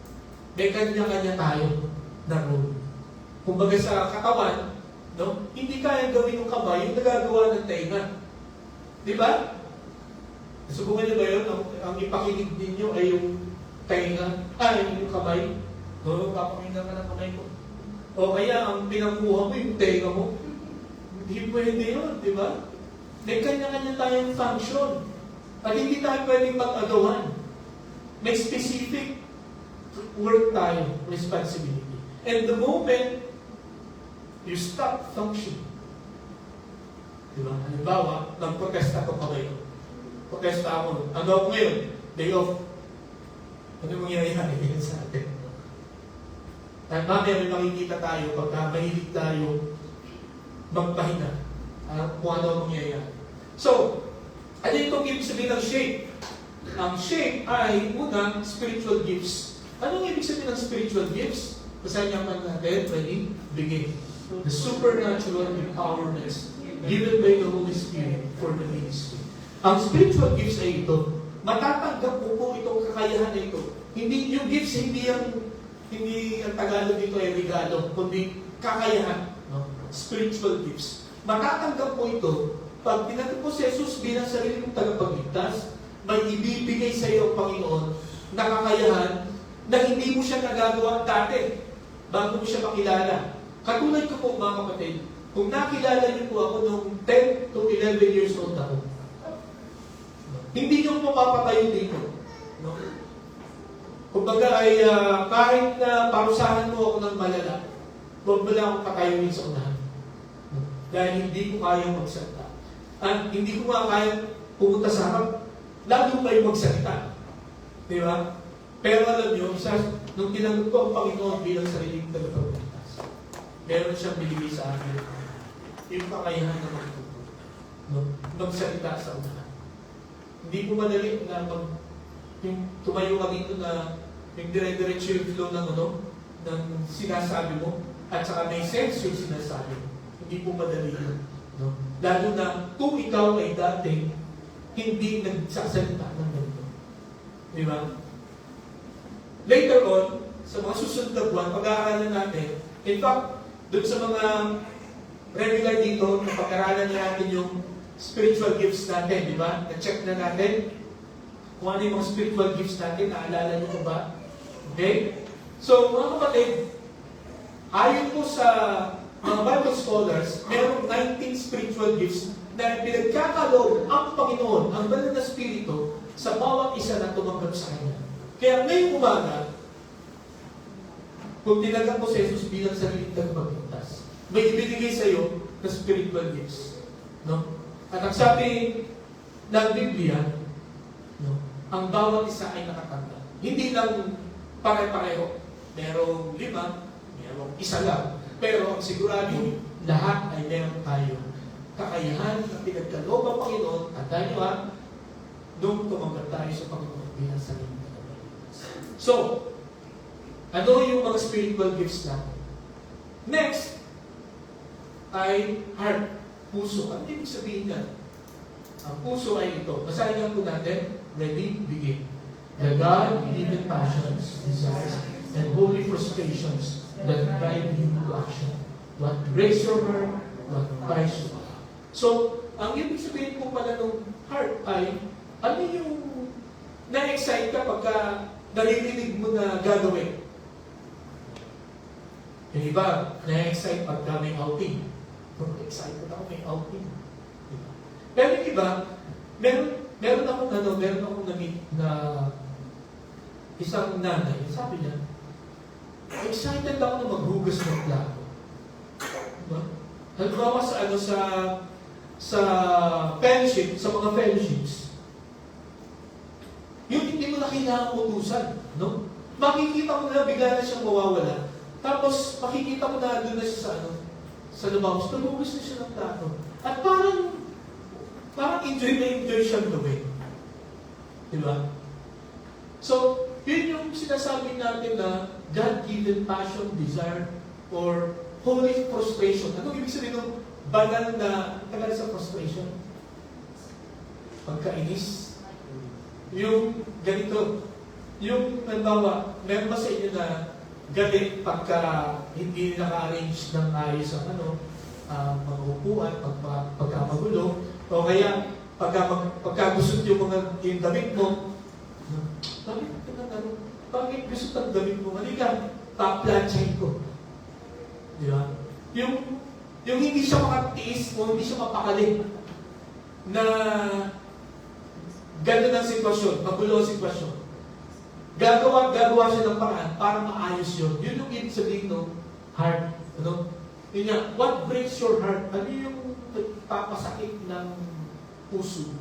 May kanya-kanya tayo na role. Kumbaga sa katawan, no? Hindi kayang gawin ng kamay yung nagagawa ng tenga. Di ba? Nasubukan niyo ba yun? Ang ipakinig ninyo ay yung tenga, yung kamay. No, papakinggan ka ng kamay ko. O kaya ang pinakuha mo yung tenga mo. Hindi pwede yun, di ba? May kanya-kanya tayong function. At hindi tayo pwedeng mag-agawan. May specific work tayo, responsibility. And the moment you stop functioning, di ba? Halimbawa, nag-protesta ko kamay ko. Protesta ako. Ano ako ngayon? Day off. Ano mangyayari ngayon sa atin? At mamaya may makikita tayo pagka mahilig tayo magpahinga. Kung ano ang mangyayari. So, ano itong ibig sabihin ng shape? Ang shape ay, una, spiritual gifts. Anong ibig sabihin ng spiritual gifts? Basahin niya man natin, ready? Begin. The supernatural empowerments given by the Holy Spirit for the ministry. Ang spiritual gifts ay ito. Matatanggap po itong kakayahan na ito. Hindi, yung gifts, hindi ang Tagalog dito ay regalo, kundi kakayahan. No? Spiritual gifts. Matatanggap po ito pag tinanggap po si Jesus bilang sarili mong tagapagligtas, may ibibigay sa iyo ang Panginoon na kakayahan na hindi mo siya nagagawa dati bago mo siya makilala. Katulad ko po mga kapatid, kung nakilala niyo po ako nung 10 to 11 years old ako, hindi niyo mapapatayo dito. No? Kumbaga ay kahit na parusahan mo ako ng malala, huwag mo lang akong patayuin sa unahan. No? Dahil hindi ko kayang magsalita. At hindi ko nga kayang pumunta sa harap, lalo kayo magsalita. Di ba? Pero alam niyo, nung tinanggap ko ang Panginoon bilang sariling tagapagligtas, meron siyang binigay sa akin yung kakayahan na magtuturo. No? Magsalita sa unahan. Hindi ko madali na yung tumayo ka dito na yung dire-diretso yung flow ng ng sinasabi mo at saka may sense yung sinasabi mo. Hindi po madali yun. No? Lalo na kung ikaw ay dati hindi nagsasalita ng ganito. Di ba? Later on, sa mga susunod na buwan, pag-aaralan natin, in fact, doon sa mga regular dito, pag-aaralan natin yung spiritual gifts natin, di ba? Na-check na natin kung ano yung mga spiritual gifts natin, naalala nyo ko ba? Okay? So, mga kapatid, ayon po sa mga Bible scholars, mayroong 19 spiritual gifts na pinagkakaloob ang Panginoon, ang banal na Espiritu, sa bawat isa na tumanggap sa Kanya. Kaya ngayong umaga, kung tinanggap mo si Jesus bilang sariling tagapagligtas, may ibinigay sa iyo na spiritual gifts. No? At ang sabi ng Biblia, no, ang bawat isa ay nakatanda. Hindi lang pare-pareho. Merong 5, merong 1 lang. Pero ang sigurado, lahat ay meron tayo kakayahan na pinagkaloob ang Panginoon at dahil nung tumanggap tayo sa Panginoon bilang sariling tagapagligtas. So, ano yung mga spiritual gifts natin? Next ay heart. Puso. Ano ibig sabihin yan? Ang puso ay ito. Basahin lang po natin. Ready? Begin. The God-given passions, desires, and holy frustrations that drive you to action. What breaks your heart, what cries you out. So, ang ibig sabihin po pala ng heart ay, ano yung na-excite ka pagka naririnig mo na gagawin? Yung iba, na-excite pagka may outing. Excited ako, may outing. Diba? Pero yung iba, meron akong na-meet na isang nanay. Sabi niya, excited ako na maghugas ng plato. Halimbawa sa fellowship, sa mga fellowships, yung hindi mo na kailangang utusan, no? Makikita mo na bigla na siyang mawawala. Tapos makikita mo na doon na siya sa lumabas, nagugos na siya ng plato. At parang enjoy na enjoy siyang gawin. Diba? So, yun yung sinasabi natin na God-given passion, desire, or holy frustration. Ano ibig sabihin ng banal na tagal sa frustration? Pagkainis. Yung ganito, yung halimbawa, meron ba sa inyo na galit pagka hindi naka-arrange ng ayos ang mga upuan, pagka magulo, o kaya pagka gusot yung damit mo, bakit gusot ang damit mo? Halika, pa-planchay ko. Di ba? Yung hindi siya makatiis o hindi siya mapakali na gano'n ang sitwasyon, magulo ang sitwasyon. Gagawa siya ng paraan para maayos yun. Yun yung ibig sabihin ng heart. Yun nga, what breaks your heart? Ano yung papasakit ng puso?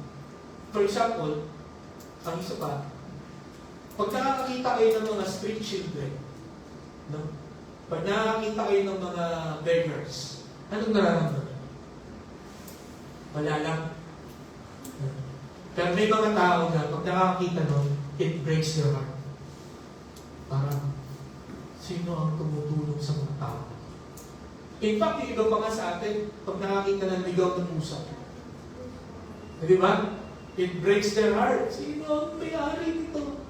For example, ang isa pa, pag nakakita kayo ng mga street children, pag nakakita kayo ng mga beggars, anong nararamdaman? Wala lang. Pero may mga tao na pag nakakita nun, it breaks their heart. Parang, sino ang tumutulong sa mga tao? In fact, yung iba pa nga sa atin, pag nakakita ng ligaw ng pusa. Di ba? It breaks their heart. Sino ang may-ari nito?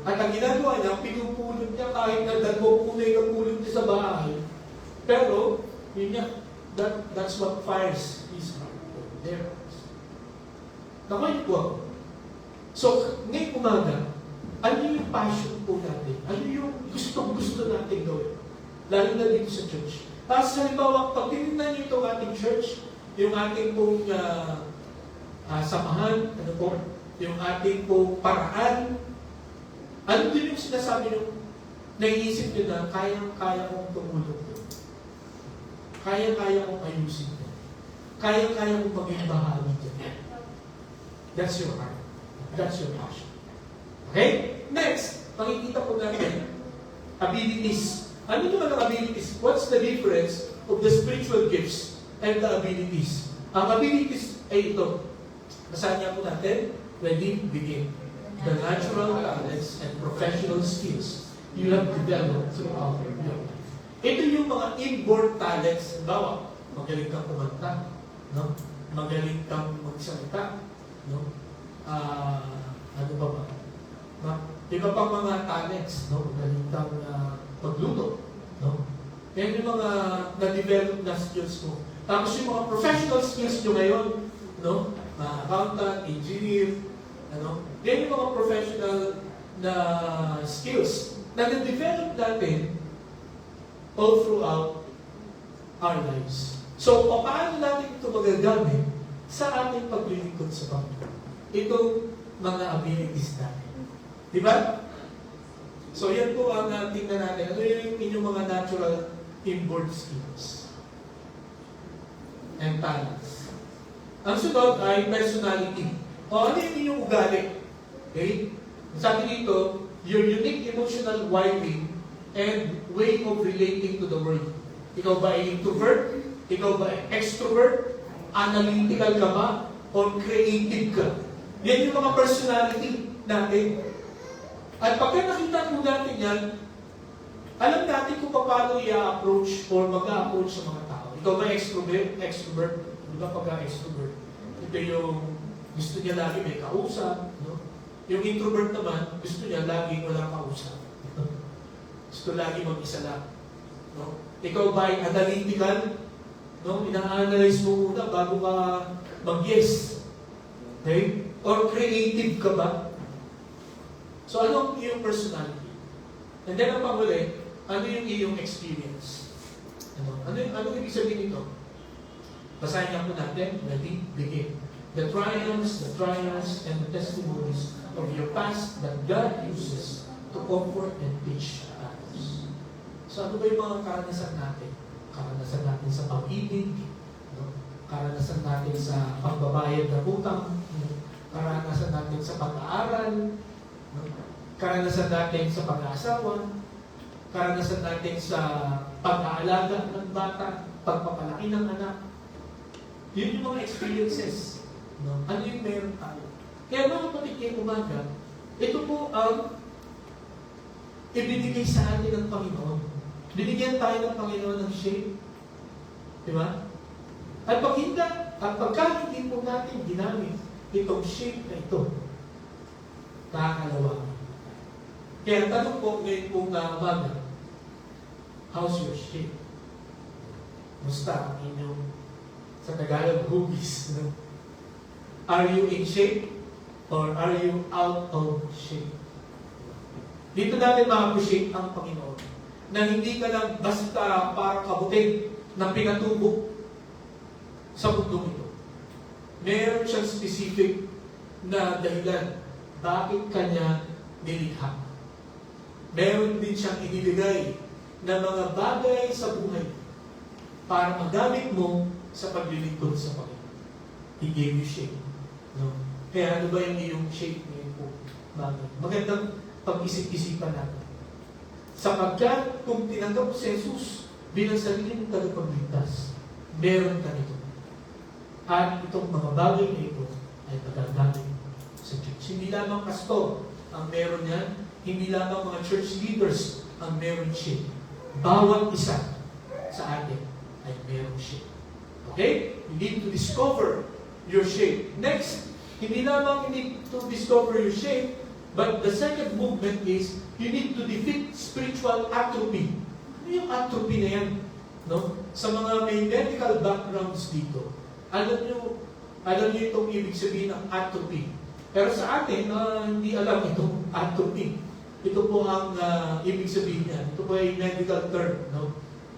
At ang ginagawa niya, pinupulot niya kahit na dalawang kulay na pulot niya sa bahay. Pero, yun niya, that's what fires his heart. There. Nakuha po ako. So, ngayong umaga, ano yung passion po natin? Ano yung gusto natin gawin? Lalo na dito sa church. Tapos halimbawa, pag tinignan niyo itong ating church, yung ating pong samahan, yung ating pong paraan, ano din yung sinasabi nyo, naiisip nyo na kayang-kaya kong tumulong doon. Kayang-kaya kong ayusin doon. Kayang-kaya kong maging bahagi dyan. That's your heart. That's your passion. Okay? Next, makikita po natin, abilities. Ano naman ang abilities? What's the difference of the spiritual gifts and the abilities? Ang abilities ay ito. Basahin niya po natin. Ready? Begin. The natural talents and professional skills you have developed throughout your life. Ito yung mga inborn talents. Bawa, magaling kang kumanta, no? Magaling kang magsalita, no? Ano ba ba? Iba pang mga talents, no? Magaling kang magluto, no? Yan yung mga na-develop na skills mo. Tapos yung mga professional skills nyo ngayon, no? Accountant, engineer, ano? Yan yung mga professional na skills na na-develop natin all throughout our lives. So, paano natin ito magagamit sa ating paglilingkod sa Panginoon? Itong mga abilities natin. Di ba? So, yan po ang tingnan natin. Ano yung inyong mga natural inborn skills and talents? Ang sunod ay personality. O ano yung inyong ugali? Okay? Sabi dito, your unique emotional wiring and way of relating to the world. Ikaw ba ay introvert? Ikaw ba ay extrovert? Analytical ka ba? Or creative ka? Yan yung mga personality natin. At pagka nakita po natin yan, alam natin kung paano i-approach or mag-approach sa mga tao. Ikaw ba extrovert? Extrovert? Diba pagka-extrovert? Ito yung gusto niya lagi may kausap. No? Yung introvert naman, gusto niya lagi walang kausap. Gusto lagi mag-isa lang. No? Ikaw ba ay analytical? No? Ina-analyze mo muna bago ka mag-yes. Okay? Or creative ka ba? So, ano ang iyong personality? And then, ang panghuli, ano yung iyong experience? Ano ibig sabihin nito? Basahin niya po natin. Ready? Begin. The triumphs, and the testimonies of your past that God uses to comfort and teach others. So, ano ba yung mga karanasan natin? karanasan natin sa pag-ibig, no? Karanasan natin sa pagbabayad ng utang, no? Karanasan natin sa pag-aaral, no? Karanasan natin sa pag-aasawa, karanasan natin sa pag-aalaga ng bata, pagpapalaki ng anak. Yun yung mga experiences. No? Ano yung meron tayo? Kaya mga kapatid ngayong umaga, ito po ang ibinigay sa atin ng Panginoon. Binigyan tayo ng Panginoon ng shape. Di ba? At pagka hindi po natin ginamit itong shape na ito, nakakalawa. Kaya tanong po ngayon po nga umaga, how's your shape? Musta ang inyong sa Tagalog hugis? No? Are you in shape? Or are you out of shape? Dito natin ma-appreciate ang Panginoon na hindi ka lang basta parang kabutin na pinatubo sa mundong ito. Meron siyang specific na dahilan bakit kanya nilikha. Meron din siyang inibigay na mga bagay sa buhay para magamit mo sa paglilingkod sa Panginoon. He gave you shape. No? Kaya ano ba yung iyong shape ngayon po? Bagay. Magandang pag-isip-isipan natin. Sapagkat kung tinanggap si Jesus bilang sarili ng tagapagligtas, meron ka nito. At itong mga bagay na ito ay magagamit sa church. Hindi lamang pastor ang meron yan, hindi lamang mga church leaders ang meron siya. Bawat isa sa atin ay meron siya. Okay? You need to discover your shape. Next, hindi lamang you need to discover your shape, but the second movement is you need to defeat spiritual atrophy. Ano yung atrophy na yan? No? Sa mga may medical backgrounds dito, alam nyo itong ibig sabihin ng atrophy. Pero sa atin, hindi alam itong atrophy. Ito po ang ibig sabihin niya. Ito po ay medical term. No?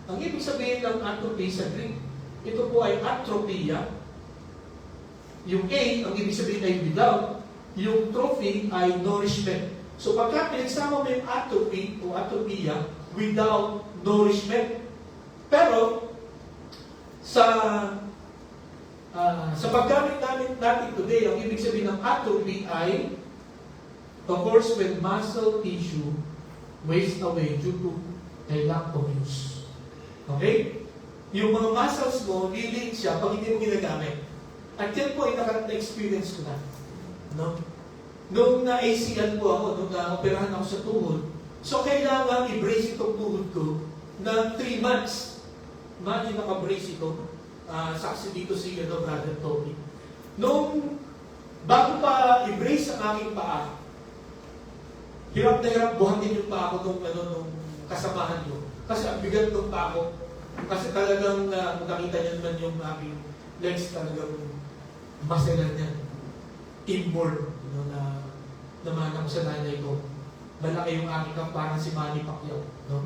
Ang ibig sabihin ng atrophy sa Greek, ito po ay atropia. Yung A, ang ibig sabihin ay without. Yung trophy ay nourishment. So pagka pinagsama mo yung atrophy o atropia, without nourishment. Pero, sa paggamit natin today, ang ibig sabihin ng atrophy ay, of course, when muscle tissue wastes away due to a lack of use. Okay? Yung mga muscles mo, liliit siya pag hindi mo ginagamit. At yan po ay na-experience ko na. No? Nung na-ACL po ako, nung na-operahan ako sa tuhod, so kailangan i-brace itong tuhod ko na 3 months. Imagine naka-brace ito. Saksi dito si Brother Toby. Nung bago pa i-brace ang aking paa, hirap na hirap buhatin yung paa ko nung kasamahan ko. Kasi ang bigat ng paa ko. Kasi talagang nakita niyo naman yung aking legs talagang maselan niya. Inborn. Na naman ako sa nanay ko. Malaki yung aking kang parang si Manny Pacquiao. No?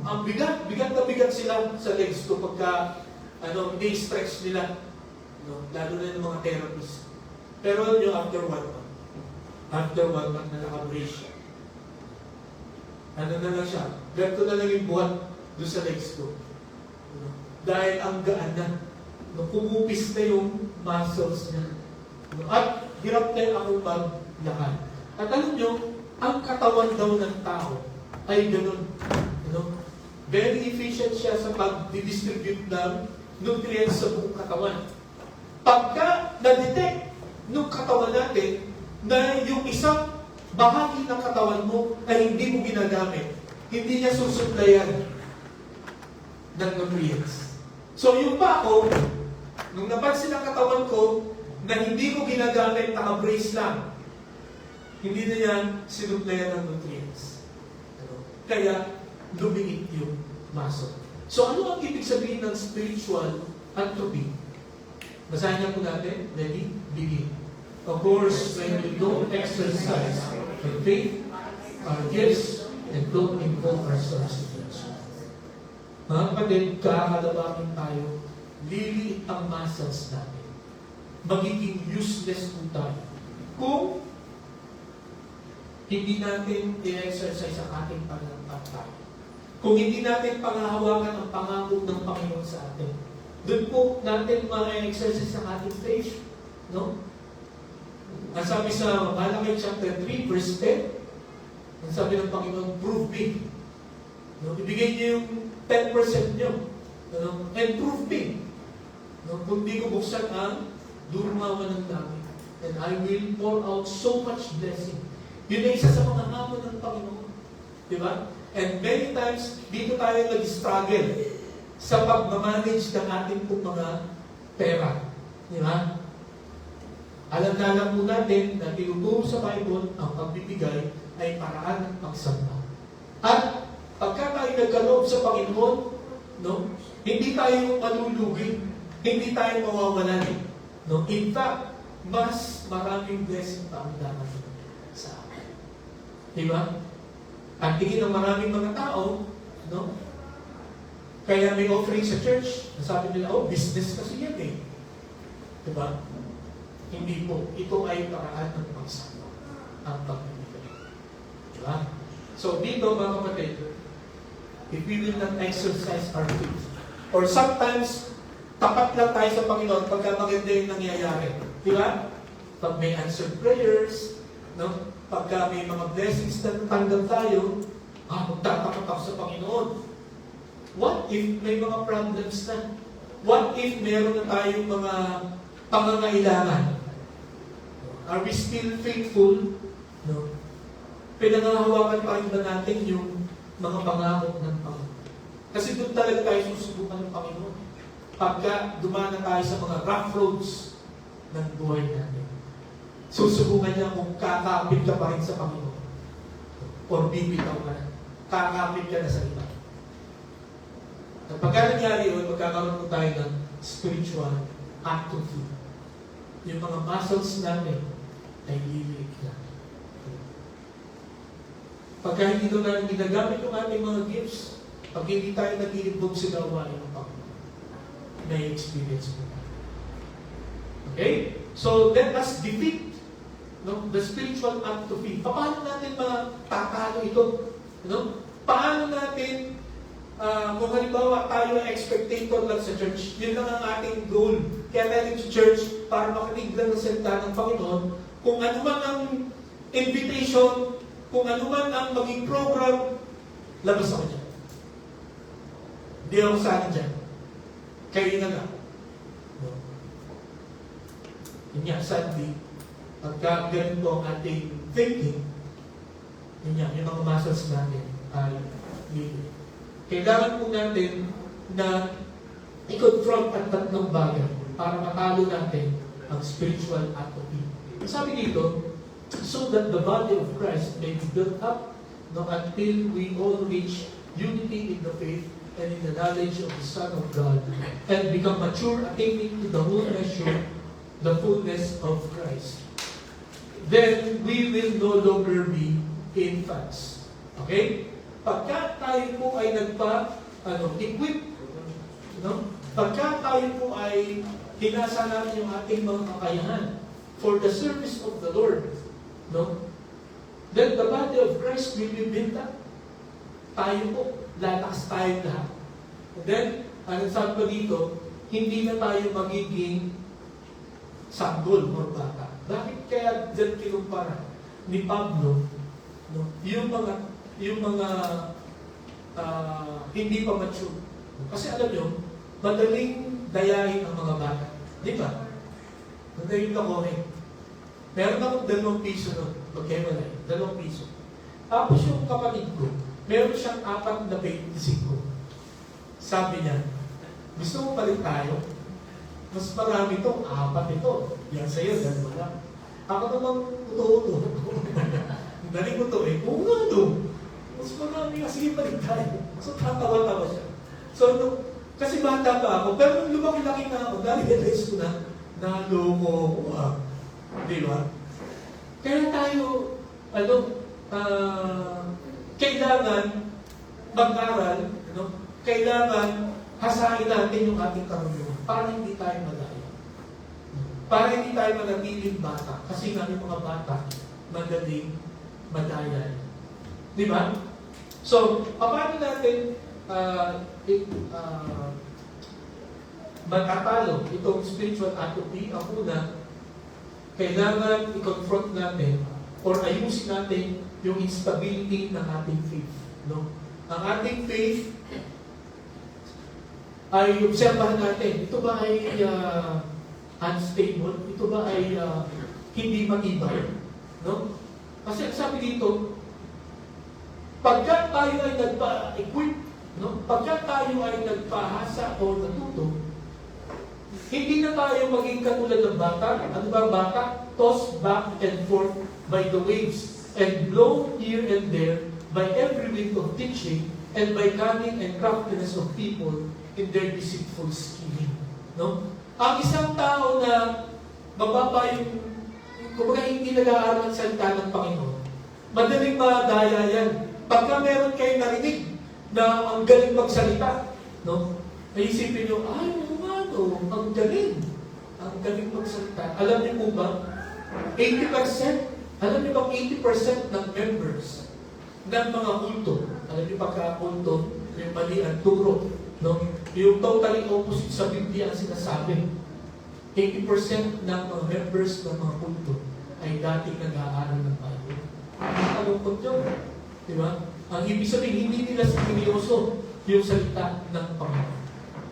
Ang bigat na bigat sila sa legs ko pagka hindi stretch nila. No? Lalo na yung mga therapists. Pero yung after 1 month. After 1 month na naka-brace siya. Ano na lang siya? Ganito na lang yung buhat doon sa legs ko. No? Dahil ang gaan na. No? Pumupis na yung muscles niya. No? At hirap na akong maglakad. At alam nyo, ang katawan daw ng tao ay ganun. Very efficient siya sa pag-distribute ng nutrients sa buong katawan. Pagka na-detect ng katawan natin na yung isang bahagi ng katawan mo ay hindi mo ginagamit, hindi niya susuplayan ng nutrients. So yung pa ako, nung napansin ang katawan ko na hindi ko ginagamit, naka-brace lang, hindi na yan sinuplayan ng nutrients. Kaya, lumiit yung muscle. So, ano ang ibig sabihin ng spiritual atrophy? Basahin niya po natin. Ready? Begin. Of course, when we don't exercise the faith, our gifts, and don't involve ourselves in it. Mga kapatid, kakalabakin tayo, liliit ang muscles natin. Magiging useless po tayo. Kung hindi natin i-exercise ang ating pananampalataya. kung hindi natin pangahawakan ang pangako ng Panginoon sa atin. Doon po natin ma-exercise ang ating faith. No? Ang sabi sa Malakay chapter 3, verse 10, ang sabi ng Panginoon, prove me. No? Ibigay niyo yung 10% niyo. No? And prove me. No? Kung di ko buksan ang durumawan ng langit. And I will pour out so much blessing. Yun ay isa sa mga hamon ng Panginoon. Di ba? And many times, dito tayo nag-struggle sa pag-manage ng ating pong mga pera. Di ba? Alam na lang po natin na tinuturo sa Bible ang pagbibigay ay paraan ng pagsamba. At pagka tayo nagkaloob sa Panginoon, no, hindi tayo malulugi, hindi tayo mawawalan. No? In fact, mas maraming blessing pa ang darating sa akin. Di ba? Ang tingin ng maraming mga tao, no? Kaya may offering sa church, nasabi nila, oh, business kasi yan eh. Di ba? Hindi po. Ito ay paraan ng pagsama ang pagbibigay. Di ba? So, dito mga kapatid, if we will not exercise our faith, or sometimes, tapat lang tayo sa Panginoon pagka maganda yung nangyayari. Di ba? Pag may answered prayers, no? Pagka may mga blessings na natanggap tayo, magtatapat ako sa Panginoon. What if may mga problems na? What if meron na tayong mga pangangailangan? Are we still faithful? No. Pinangahawakan pa rin ba natin yung mga pangako ng Panginoon? Kasi doon talaga tayo susubukan ng Panginoon. Pagka dumana tayo sa mga rough roads ng buhay natin, susubukan niya kung kakapit ka pa rin sa Panginoon or bibitaw ka na. Kakapit ka na sa iba. At pagka nangyari yun, magkakaroon po tayo ng spiritual atrophy. Yung mga muscles natin ay lilik na. Pagka hindi doon natin ginagamit yung ating mga gifts, pag hindi tayo nag-iimbog sa gawain ng Panginoon, may experience mo. Okay? So, let us defeat the spiritual atrophy. Paano natin matatalo ito? Paano natin, kung halimbawa tayo ay spectator lang sa church, yun lang ang ating goal. Kaya tayo sa church, para makinig lang ng salita ng Panginoon, kung ano man ang invitation, kung ano man ang maging program, labas ako dyan. Hindi ako sana dyan. Kayo na lang. No? Yun nga, sadly, pagka ganito ang ating thinking, yun nga, yung mga muscles natin ay lilit. Kailangan po natin na i-confront ang tatlong bagay para matalo natin ang spiritual atrophy. Sabi dito, so that the body of Christ may be built up until we all reach unity in the faith and in the knowledge of the Son of God and become mature, attaining to the whole measure, the fullness of Christ. Then we will no longer be infants. Okay? Pagka tayo po ay equip, pagka tayo po ay hinasa namin yung ating mga kakayahan for the service of the Lord, then the body of Christ will be built up. Tayo po, lalakas tayo lahat. And then, anong sabi ko dito, hindi na tayo magiging sanggol or bata. Bakit kaya dyan kinumpara ni Pablo yung mga hindi pa mature? Kasi alam nyo, madaling dayain ang mga bata. Di ba? Madaling kakohin. Meron akong 2 piso nun. Magkaiwalay. 2 piso. Tapos yung kapatid ko, meron siyang 4 na 25. Sabi niya, gusto mo palit tayo? Mas marami ito, 4 ito. Yan sa'yo, 2 lang. Ako namang uto-uto. Daling ko ito eh. Oo nga ito. Mas marami nga, sige palit tayo. So tatawa-tawa siya. So, kasi bata pa ako, pero nung lumaki-laki na ako, realize ko na, naloko ko Di ba? Kaya tayo, kailangan mag-aral, kailangan hasain natin yung ating karunungan para hindi tayo madaya. Para hindi tayo manatiling bata. Kasi nga yung mga bata, madaling madaya. Di ba? So, paano natin matatalo itong spiritual atrophy? Ang una, kailangan i-confront natin or ayusin natin yung instability ng ating faith. No? Ang ating faith ay obserbahan natin. Ito ba ay unstable? Ito ba ay hindi matibay? No? Kasi sabi dito, pagka tayo ay nagpa-equip, no? Pagka tayo ay nagpahasa o natuto, hindi na tayo maging katulad ng bata. Ano ba ang bata? Tossed back and forth by the waves and blown here and there by every wind of teaching and by cunning and craftiness of people in their deceitful scheming. No? Ang isang tao na mababa yung, kumbaga hindi nag-aaral ng salita ng Panginoon, madaling madaya yan. Pagka meron kayo narinig na ang galing magsalita, no? Naisipin nyo, ay, ang galing. Ang galing magsalita. Alam niyo po ba, 80%, alam niyo bang 80% ng members ng mga kulto, alam niyo pagka-kulto, yung mali ang turo, no? Yung totally opposite sa Biblia ang sinasabi. 80% ng mga members ng mga kulto ay dating nag-aaral ng Bible. Kalungkot yun. Di ba? Ang ibig sabihin, hindi nila seryoso yung salita ng Panginoon.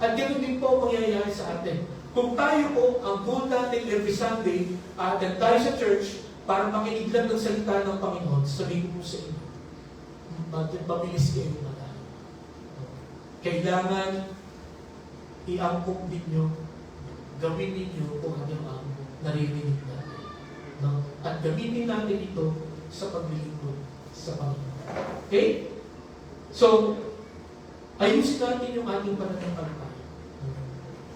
At ganoon din po ang mangyayari sa atin. Kung tayo po, ang goal natin every Sunday, at tayo sa church, para makinig lang ng salita ng Panginoon, sabihin ko po sa inyo, mabilis kayo madali. Kailangan iangkop ninyo, gawin ninyo kung ano ang naririnig natin. No? At gamitin natin ito sa paglilingkod sa Panginoon. Okay? So, ayusin natin yung ating pananampalataya.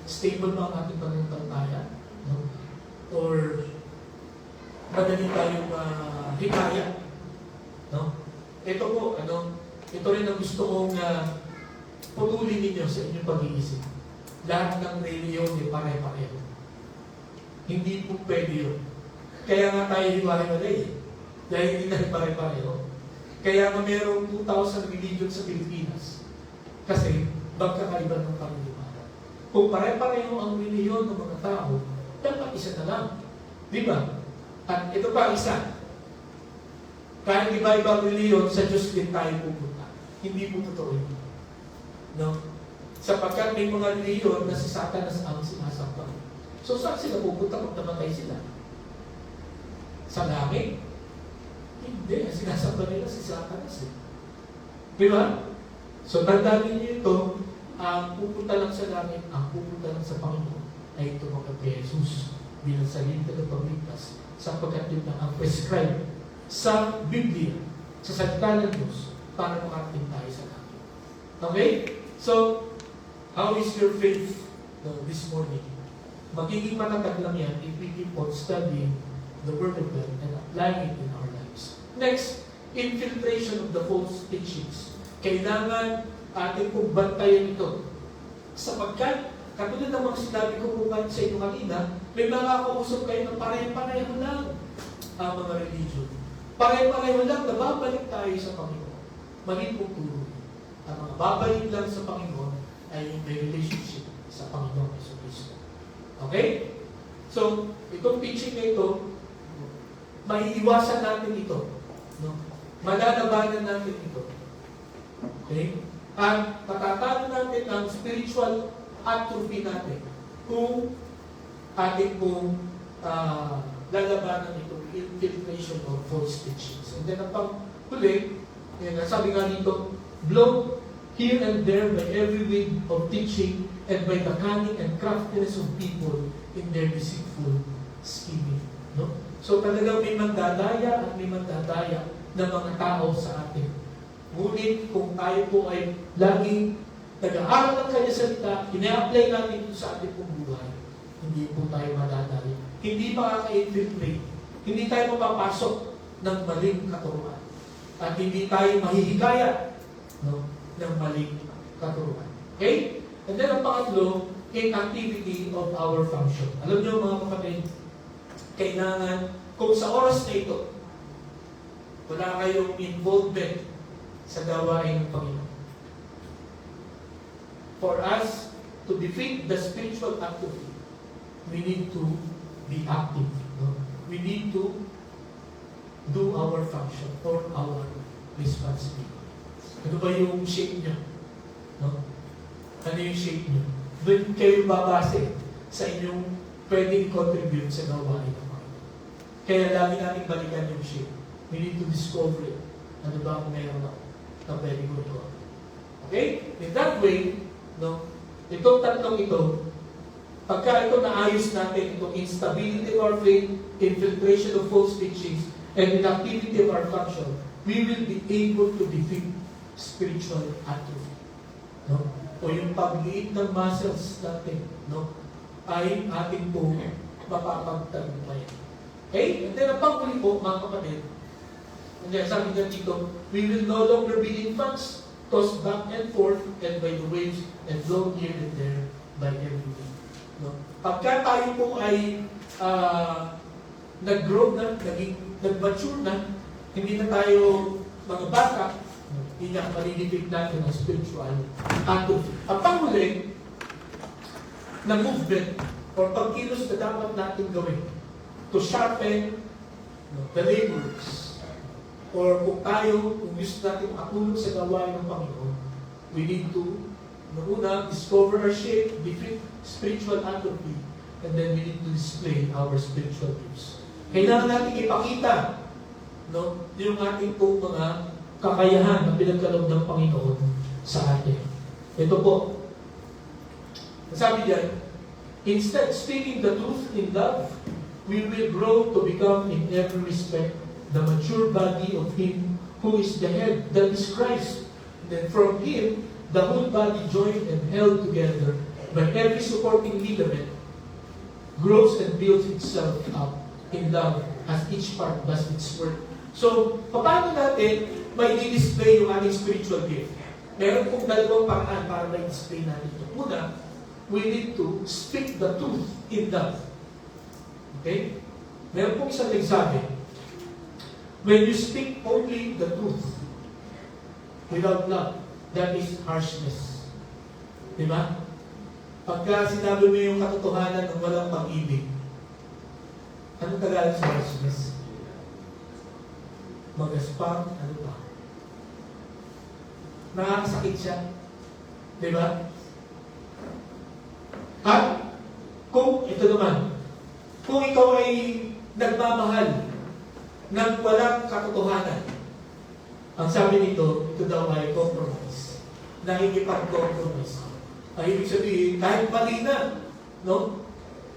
Stable ba ang ating pananampalataya? No? Or madali tayong hikaya? No? Ito po, ito rin ang gusto kong putulin ninyo sa inyong pag-iisip. Lahat ng reliyon ay pare-pareho. Hindi po pwede yun. Kaya nga tayo hiwa-hiwalay. Dahil hindi na pare-pareho. Kaya nga mayroong 2,000 religion sa Pilipinas. Kasi magkakaiba ng paniniwala. Kung pare-pareho ang reliyon ng mga tao, dapat isa na lang. Di ba? At ito pa isa. Kahit iba-ibang reliyon, sa Diyos din tayo pupunta. Hindi po totoo yun. No? Sapagkat may mga reliyon na si Satanas ang sinasamba. So saan sila pupunta kung namatay sila? Sa langit? Hindi. Sinasamba nila si Satanas. Di ba? So tandaan niyo ito, ang pupunta lang sa langit, ang pupunta lang sa Panginoon, ay tumanggap kay Jesus bilang sarili na pagligtas sapagkat yun na ang prescribe sa Biblia, sa salita ng Diyos, para makarating tayo sa langit. Okay? So, how is your faith this morning? Magiging matatag lang yan if we keep on studying the Word of God and applying it in our lives. Next, infiltration of the false teachings. Kailangan ating pong bantayan ito. Sapagkat, katulad ng mga sinabi ko po sa inyo kanina, may mga kausap kayo na pare-pareho lang ang mga religion. Pare-pareho lang na babalik tayo sa Panginoon. Mali pong turo. Ang mga babalik lang sa Panginoon ay may relationship sa Panginoon Yesu Cristo. Okay? So, itong teaching na ito, maiiwasan natin ito. No? Malalabanan natin ito. Okay? At patatalo natin ang spiritual atrophy natin kung ating pong lalabanan itong infiltration of false teachings. And then ang panghuli, sabi nga dito, blown here and there by every wind of teaching and by the cunning and craftiness of people in their deceitful scheming. No? So talagang may mandadaya at may mandadaya ng mga tao sa atin. Ngunit kung tayo po ay laging nag-aaral ng kanya salita, ina-apply natin ito sa ating pong buhay, hindi po tayo madadali. Hindi makaka-infiltrate. Hindi tayo mapapasok ng maling katuruan. At hindi tayo mahihikaya ng maling katuruan. Okay? And then ang pangatlo, inactivity of our function. Alam niyo mga kapatid, kailangan, kung sa oras na ito, wala kayong involvement sa gawain ng Panginoon. For us to defeat the spiritual atrophy, we need to be active. No? We need to do our function or our responsibility. Ano ba yung shape niya? No? Ano yung shape niyo? Doon kayo babase sa inyong pwedeng contribute sa gawain ng Panginoon. Kaya lagi natin balikan yung shape. We need to discover it. Ano ba ang meron ako na pwede ko ito? Okay? In that way, no, itong tatlong ito, pagka ito naayos natin, itong instability of our faith, infiltration of false teachings, and inactivity of our function, we will be able to defeat spiritual atrophy. No? O yung pagliit ng muscles natin, no, ay ating po mapapagtagumpayan. Okay? And then, ang panghuli po, mga kapatid, and then, sabi nga dito, we will no longer be infants, tossed back and forth, and by the waves, and blown here and there by every wind. No? Pagka tayo po ay nag-grow na, nag-mature na, hindi na tayo mga bata, hindi na malilipit natin ang spiritual atrophy. Ang panghuli na movement or pagkilos na dapat natin gawin to sharpen the labors or kung gusto natin makatulong sa gawain ng Panginoon, we need to una, discover our shape, defeat spiritual atrophy, and then we need to display our spiritual gifts. Kailangan natin ipakita, no, yung ating po mga kakayahan na pinagkaloob ng Panginoon sa atin. Ito po. Sabi diyan, instead speaking the truth in love, we will grow to become in every respect the mature body of Him who is the head, that is Christ. Then from Him, the whole body joined and held together by every supporting ligament grows and builds itself up in love as each part does its work. So, paano natin may di-display yung ating spiritual gift? Meron pong dalawang paraan para may display natin ito. Una, we need to speak the truth in love. Okay? Meron pong isang nagsabi, when you speak only the truth without love, that is harshness. Diba? Pagka sinabi mo yung katotohanan ng walang pag-ibig, anong Tagalog sa harshness? Magaspang, ano ba? Nakakasakit siya. Diba? At kung, ito naman, kung ikaw ay nagmamahal ng walang katotohanan, ang sabi nito, ito daw ay compromise. Nakikipag-compromise. Ay ibig sabihin, kahit mali na, no?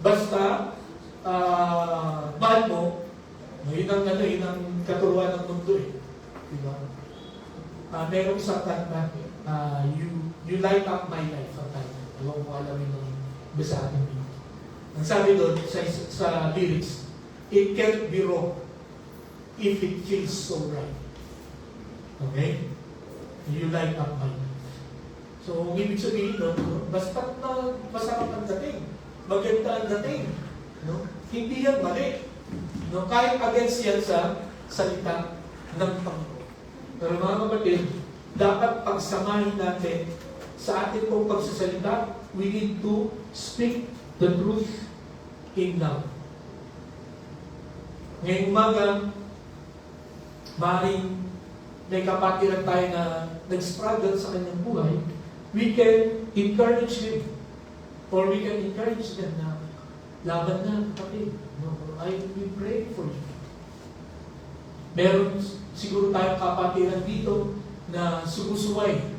Basta, mahal mo, yun ang katuruan ng mundo eh. Diba? Merong isang kanta, you light up my life. Alam mo alamin ng basa ating dito. Ang sabi doon, sa lyrics, it can't be wrong if it feels so right. Okay? You light up my life. So, ang ibig sabihin doon, basta na masarap ang dating, maganda ang dating, no? Hindi yan mali. No, kahit against yan sa salita ng Panginoon. Pero mga kapatid, dapat pagsamahin natin sa ating pong pagsasalita, we need to speak the truth in love. Ngayong umaga, maaaring may kapatiran tayo na nag-struggle sa kanyang buhay, we can encourage him or we can encourage them na laban na, kapatid. No, I will pray for you. Meron siguro tayong kapatiran dito na sumusuway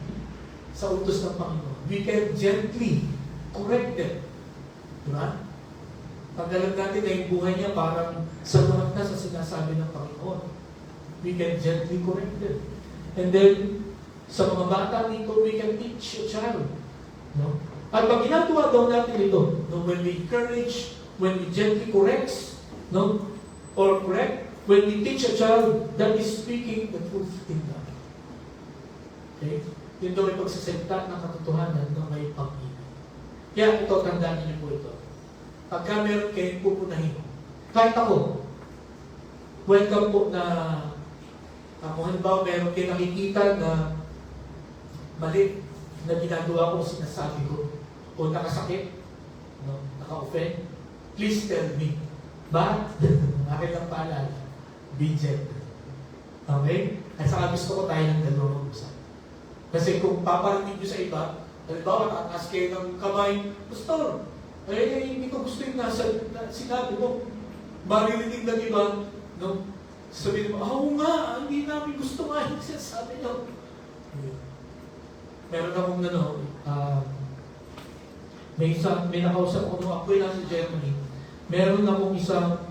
sa utos ng Panginoon. We can gently correct them. Diba? Pag alam natin na yung buhay niya parang saluhat na sa sinasabi ng Panginoon. We can gently correct them. And then, sa mga bata dito, we can teach a child. No? At pag ginagawa daw natin ito, no, when we encourage, when we gently correct, no, or correct, when we teach a child, that is speaking the truth in love. Okay? Yun daw ay pagsasalita ng katotohanan na may pag-ibig. Kaya ito, tandaan niyo po ito. Pagka meron kayong pupunahin, kahit ako, welcome po na Kung halimbawa meron kayo nakikita na mali na ginagawa ko, sinasabi ko, o nakasakit, no, naka-offend, please tell me. But, akin lang paalala, be gentle. Okay? At saka gusto ko tayo ng dalawang mag-usap. Kasi kung paparinig nyo sa iba, halimbawa, tataas kayo ng kamay, Pastor, hindi ko gusto yung sinabi mo. Maririnig ng iba, no? Sabihin mo, oo nga, hindi namin gusto nga yung sinasabi nyo. Meron akong may nakausap ako nung ako'y nasa Germany. Meron akong isang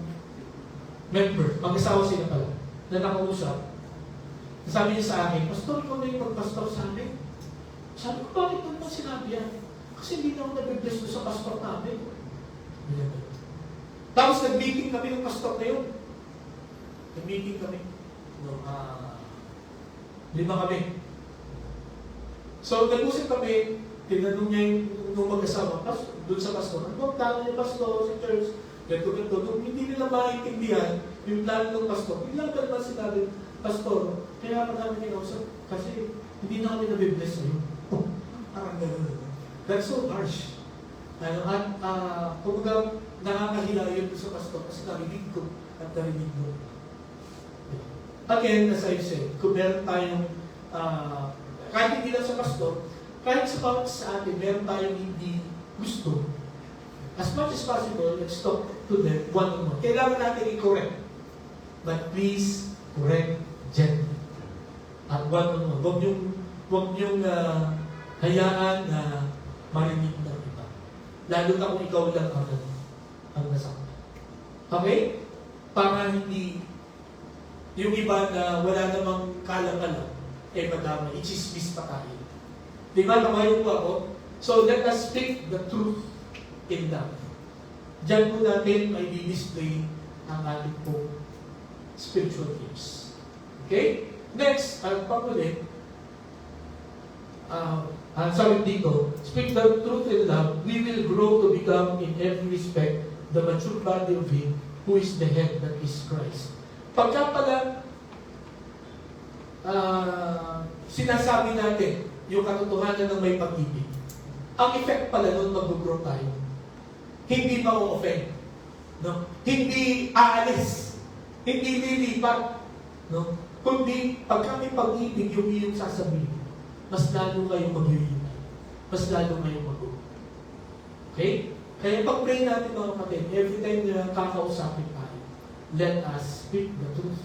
member, mag-asawa sila pala, na nakausap. Sabi niya sa akin, Pastor, ikaw na yung mag-pastor sa amin. Sabi ko, bakit naman sinabi yan? Kasi hindi na ako nag-bless sa pastor namin. Tapos nag-meeting kami ng pastor na yun. Nag-meeting kami. No, 5 kami. So, nag-usap kami, tinanong niya yung mag-asawa, doon sa pastor, ano ang plano niya pastor sa church? Ganito. Nung hindi nila maintindihan yung plano ng pastor, bigla ka naman sinabi, Pastor, kaya pa namin kinausap, kasi hindi na kami nabibless sa'yo. Parang gano'n. That's so harsh. Kung nakakahiya yun sa pastor, kasi narinig ko at narinig mo. Again, as I've said, kung meron tayong, kahit hindi lang sa pastor, kahit sa bawat sa atin, meron tayong hindi gusto. As much as possible, let's talk to them one-on-one. Kailangan natin i-correct. But please, correct gently. At one-on-one. Huwag niyong hayaan na marinig ng iba. Lalo na kung ikaw lang ang nasaktan. Okay? Para hindi yung iba na wala namang kalang-kalang, madama, i-chismis pa tayo. Di ba? Nakayo po ako. So, let us speak the truth in love. Diyan po natin may di-display ang ating po spiritual gifts. Okay? Next, ang pangulit, sabi dito, speak the truth in love, we will grow to become in every respect the mature body of Him who is the head, that is Christ. Pagka pala sinasabi natin yung katotohanan ng may pag-ibig, ang effect pala nun mag-grow tayo. Hindi ma-offend. No? Hindi aalis. Hindi lilipat. No? Kundi pagka may pag-ibig yung iyong sasabihin, mas lalo kayong mag-iinay. Mas lalo kayong mag-grow. Okay? Kaya pag-pray natin mga kapatid, every time na kakausapin tayo, let us speak the truth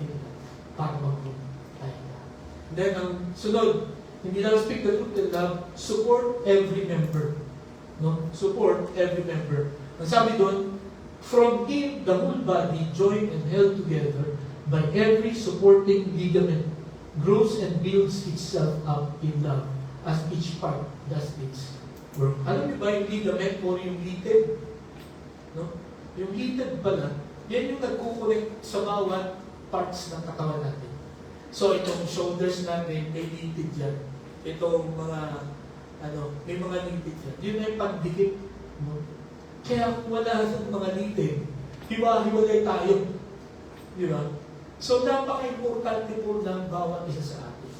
in love para mag-grow tayo. Then, ang sunod, hindi lang speak the truth in love, support every member. No? Support every member. Ang sabi doon, from Him, the whole body, joined and held together by every supporting ligament, grows and builds itself up in love as each part does its work. Alam niyo ba yung ligament o yung litid? No? Yung litid pala, yan yung nagkukulik sa bawat parts ng katawan natin. So, itong shoulders natin, may litid yan. Itong mga, may mga litid yan. Yun na yung pagdikit. No? Kaya kung wala sa mga litid, hiwa-hiwalay tayo. Di ba? So, napaka-importante po ng bawat isa sa atin.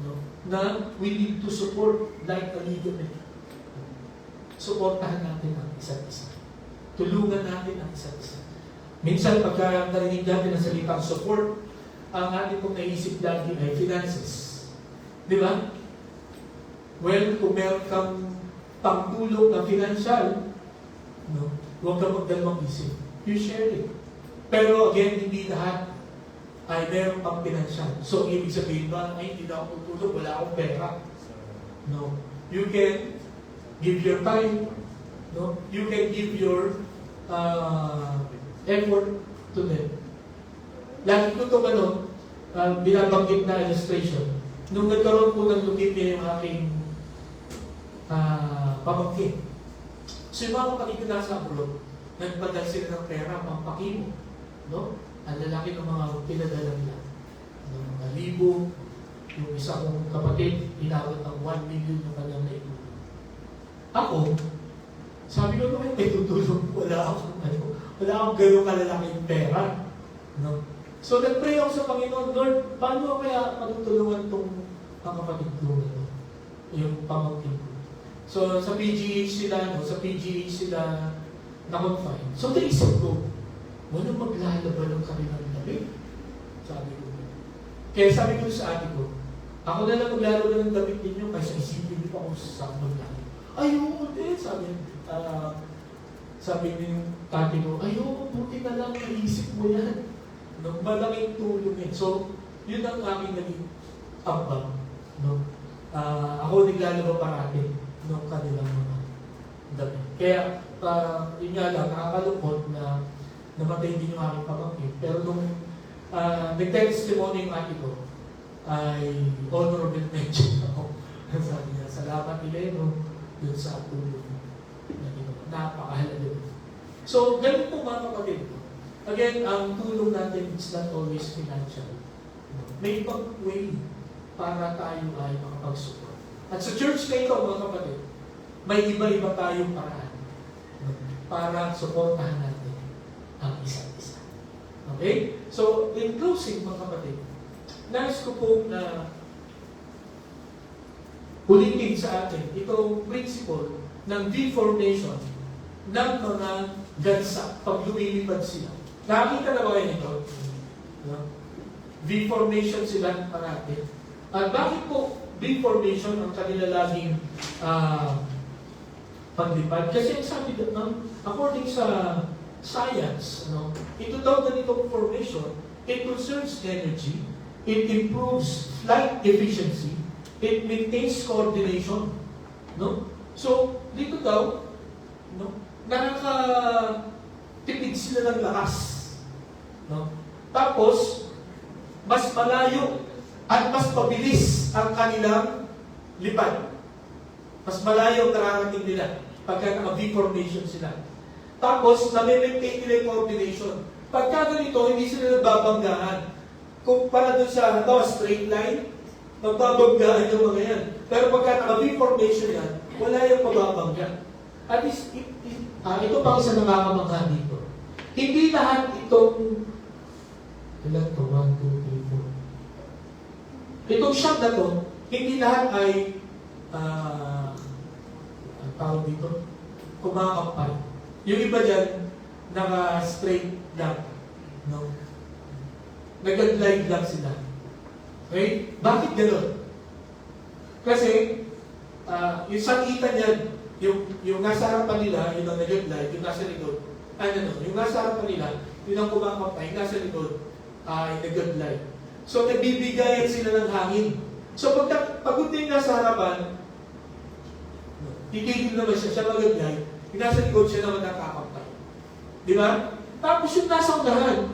No? Na we need to support like a ligament. Supportahan natin ang isa't isa. Tulungan natin ang isa't isa. Minsan, pagka narinig natin ang salitang support, ang ating pong naisip lagi ay finances. Di ba? Well, kung meron kang pangtulong na financial, no, huwag kang magdalawang isip. You share it. Pero again, hindi lahat ay meron pang financial. So, ibig sabihin ba, ay, hindi na ako tutulong, wala akong pera. No. You can give your time. No. You can give your effort to them. Lagi ko itong binabanggit na illustration. Nung nagkaroon po ng leukemia yung aking pamangkin. So yung mga kapatid ko nasa abroad, nagpadal sila ng pera, pampakimo. No? Ang lalaki ng mga pinadala nila. Ng mga libo, yung isa kong kapatid, inabot ng 1 million yung kanyang naitulong. Ako, sabi ko naman, may tutulong, wala akong gano'ng kalalaking pera. No? So, nag-pray ako sa Panginoon, Lord, paano kaya matutulungan itong mga kapatid ko na to? Yung pamangkin ko. So, sa PGH sila na-confine. So, naisip ko, walang maglalaban ng kanilang damit. Sabi ko. Kaya sabi ko sa ate ko, ako na lang maglalaban ng damit ninyo kaysa isipin niyo pa ako sa maglalaro. Ayoko din, sabi ni tate ko, ayoko, buti na lang naisip mo yan. No, malaking tulong yun. So, yun ang aking naging ambang. No? Ako naglalaro parati ng kanilang mga damit. Kaya, yun nga lang, nakakalungkot na namatay din yung aking pamangkin. Pero nung nag-testimony yung ate ko, ay honorable mention ako. Sabi niya, salamat Ileno dun sa tulong na ginawa. Napakahalaga. So, ganun po mga kapatid ko. Again, ang tulong natin is not always financial. May ibang way para tayo ay makapag-support. At sa church na ito, mga kapatid, may iba-iba tayong paraan para supportahan natin ang isa't isa. Okay? So, in closing, mga kapatid, nais ko po na ulitin sa atin itong principle ng V-formation ng mga gansa pag lumilipad sila. Nakakita na ba kayo nito? V-formation sila parati. At bakit po V-formation ang kanila laging paglipad? Kasi ang sabi doon, according sa science, ito daw ganitong formation, it conserves energy, it improves flight efficiency, it maintains coordination. No? So, dito daw, nakakatipid sila ng lakas. No? Tapos, mas malayo at mas mabilis ang kanilang lipad. Mas malayo ang nararating nila pagka naka-V-formation sila. Tapos, nami-maintain nila yung coordination. Pagka ganito, hindi sila nagbabanggahan. Kung para doon sa straight line, magbabanggahan yung mga yan. Pero pagka naka-V-formation yan, wala yung pababangga. At ito pang isa nakakamangha dito. Hindi lahat itong ilan to? 1, 2, 3, 4. Itong shot na to, hindi lahat ay ang tawag dito, kumakampay. Yung iba dyan, naka-straight lang. No? Nag-glide lang sila. Okay? Bakit gano'n? Kasi, yung sakitan yan, yung nasa harapan nila, yun ang nag-glide, yung nasa likod, yung nasa harapan nila, yun ang kumakampay, yung nasa likod, ay nag-glide. So, nagbibigayan sila ng hangin. So, pagod din nasa harapan, titigil naman siya mag-glide, yung nasa likod siya naman nakakampay. Di ba? Tapos yung nasa unahan,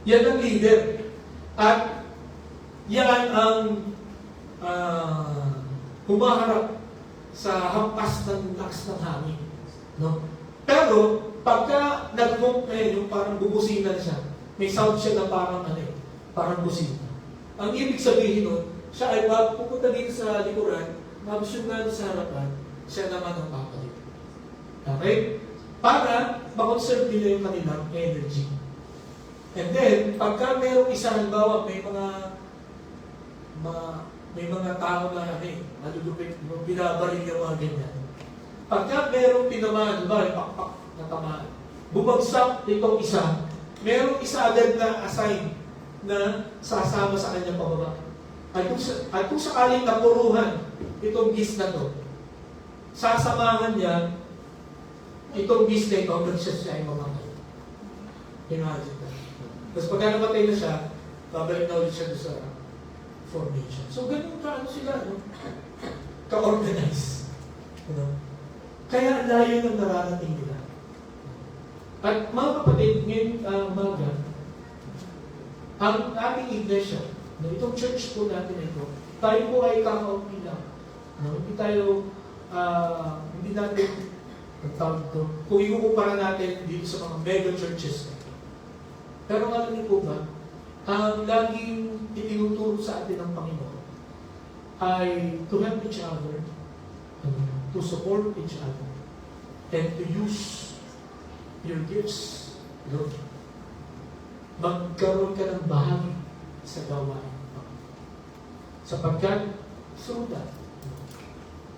yan ang leader. At yan ang humaharap sa hampas ng lakas ng hangin. No? Pero, pagka nag-move yung parang bubusinan siya, may sound siya na parang busina. Ang ibig sabihin nun, siya ay pupunta dito sa likuran, mabusyonan sa harapan, siya naman ang papalit. Okay? Para makonserve nila yung kanilang energy. And then, pagka mayroong isa, halimbawa, may mga tao na malulupit, binabaril yung mga ganyan. Pagka mayroong tinamaan, pakpak na tamaan, bumagsak itong isa, mayroong isa agad na assign na sasama sa kanyang pababa. At kung sakaling napuruhan itong gis na to, sasamahan niya itong gis na ito hanggang siya ay mamatay. Imagine that. Tapos pagka namatay na siya, babalik na ulit siya sa formation. So, ganun sila, ka-organize. Kaya ang layo ng nararating nila. At mga kapatid, ngayon umaga, ang ating iglesia, itong church po natin ito, tayo po ay kakaunti lang. Hindi natin, kung ikukumpara natin dito sa mga mega churches. Pero alam niyo po ba, ang laging itinuturo sa atin ng Panginoon ay to help each other, to support each other, and to use your gifts. magkaroon ka ng bahagi sa gawain. Sapagkat, suda.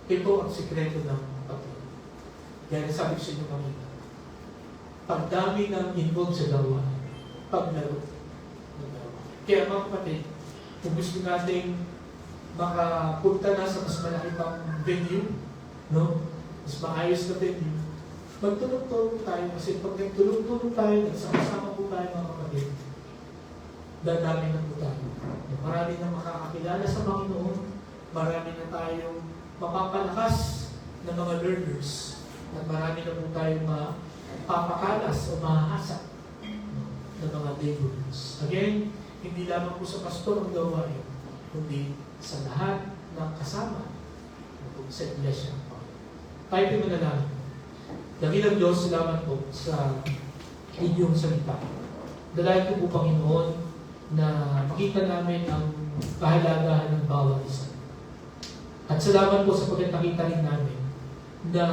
Ito ang sikreto ng pagkain. Kaya sabi ko sa inyo kanina, pagdami ng involved sa gawain, paglaro ng gawain. Kaya mga kapatid, kung gusto nating makapunta na sa mas malaki pang venue, no? Mas maayos na venue, magtulong-tulong tayo kasi pag nagtulong-tulong tayo, nagsama-sama po tayo mga kapatid, dadami na po tayo. Marami na makakakilala sa Panginoon, marami na tayong mapapalakas na mga learners, at marami na po tayong mapapakalas o mahahasa ng mga laborers. Again, hindi lamang po sa pastor ang gawain, kundi sa lahat ng kasama sa iglesia. Tayo po manalangin. Dakilang Diyos, salamat po sa inyong salita. Dalayan ko po, Panginoon, na makita namin ang kahalagahan ng bawat isa. At salamat po sa pagkakita rin namin na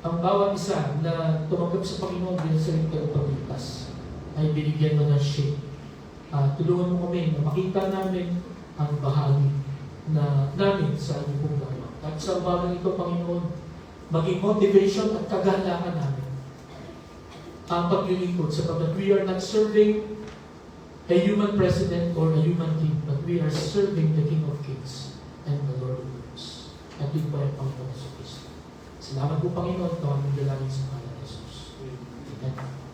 ang bawat isa na tumanggap sa Panginoon bilang sarili tagapagligtas ay binigyan mo ng shape. Tulungan mo kami na makita namin ang bahagi na namin sa inyong pong gawa. At sa umagang ito, Panginoon, maging motivation at kagalakan namin ang paglilingkod sapagkat we are not serving a human president or a human king, but we are serving the King of Kings and the Lord of Lords. At yun po ay Panginoon sa Kristo. Salamat po, Panginoon, ito ang dalangin sa pangalan ni Jesus. Amen.